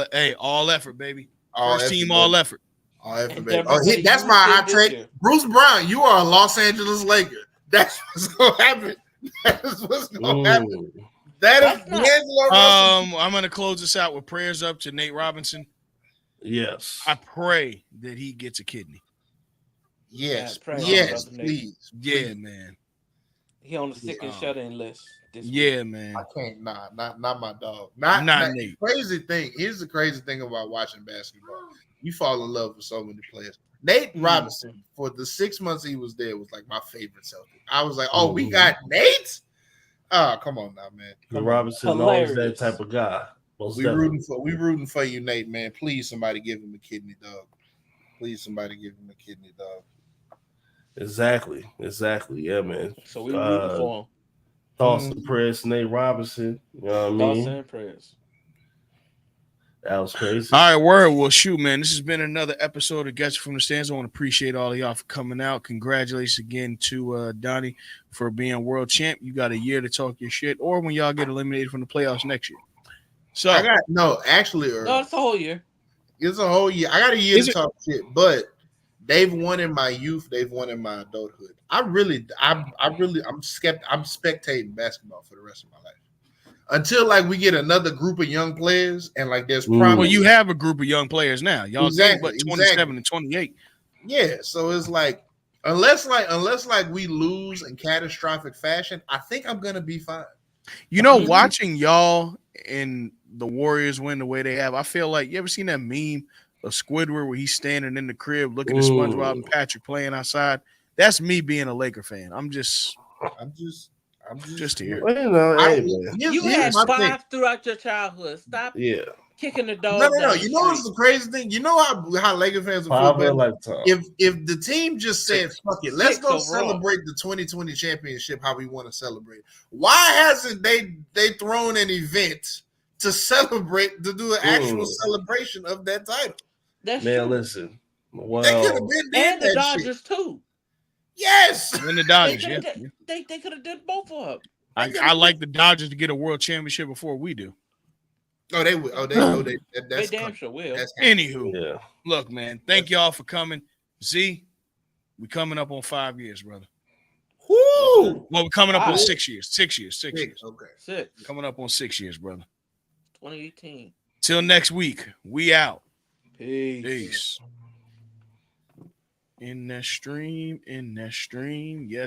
effort, baby. All First effort, team, baby. all effort. All effort, baby. That's my hot take. Bruce Brown, you are a Los Angeles Laker. That's what's gonna happen. That's what's gonna happen. That is D'Angelo Russell. I'm gonna close this out with prayers up to Nate Robinson. Yes. I pray that he gets a kidney. Yes. Please. Yeah, man. He on the sick and shut-in list. Yeah, man. I can't. Not my dog. Not Nate. Crazy thing. Here's the crazy thing about watching basketball. You fall in love with so many players. Nate Robinson, for the 6 months he was there, was like my favorite Celtic. I was like, oh, we got Nate? Oh, come on now, man. Robinson always that type of guy. We rooting for you, Nate, man. Please, somebody give him a kidney, dog. Please, somebody give him a kidney, dog. Exactly. Yeah, man. So we rooting for him. Thoughts and prayers, Nate Robinson. You know what I mean? Thoughts and prayers. That was crazy. All right, word. Well, shoot, man. This has been another episode of Get You From The Stands. I want to appreciate all of y'all for coming out. Congratulations again to Donnie for being world champ. You got a year to talk your shit, or when y'all get eliminated from the playoffs next year. So actually, no, it's a whole year. It's a whole year. I got a year to talk shit, but they've won in my youth. They've won in my adulthood. I'm spectating basketball for the rest of my life. Until like we get another group of young players and like there's promise. Well, you have a group of young players now. Y'all but 27 and 28. Yeah, so it's like unless we lose in catastrophic fashion, I think I'm gonna be fine. You know, watching y'all and the Warriors win the way they have, I feel like you ever seen that meme of Squidward where he's standing in the crib looking at SpongeBob and Patrick playing outside? That's me being a Laker fan. I'm just here. Well, you know, you had 5 throughout your childhood. Stop kicking the dog. No. You know what's the crazy thing? You know how Laker fans will feel better if the team just said, fuck it, let's go celebrate the 2020 championship how we want to celebrate. Why hasn't they thrown an event to celebrate, to do an actual celebration of that title? That's true. Listen. Well, they could have been and the Dodgers too. Yes, and the Dodgers. They could have did both of them. I like the Dodgers to get a world championship before we do. Oh, they will. That's they damn sure will. Anywho, look, man, thank y'all for coming. Z, we coming up on 5 years, brother. Woo! Well, we're coming up on 6 years. 6 years. 6 years. Okay. 6. Coming up on 6 years, brother. 2018. Till next week, we out. Peace. In that stream, yes.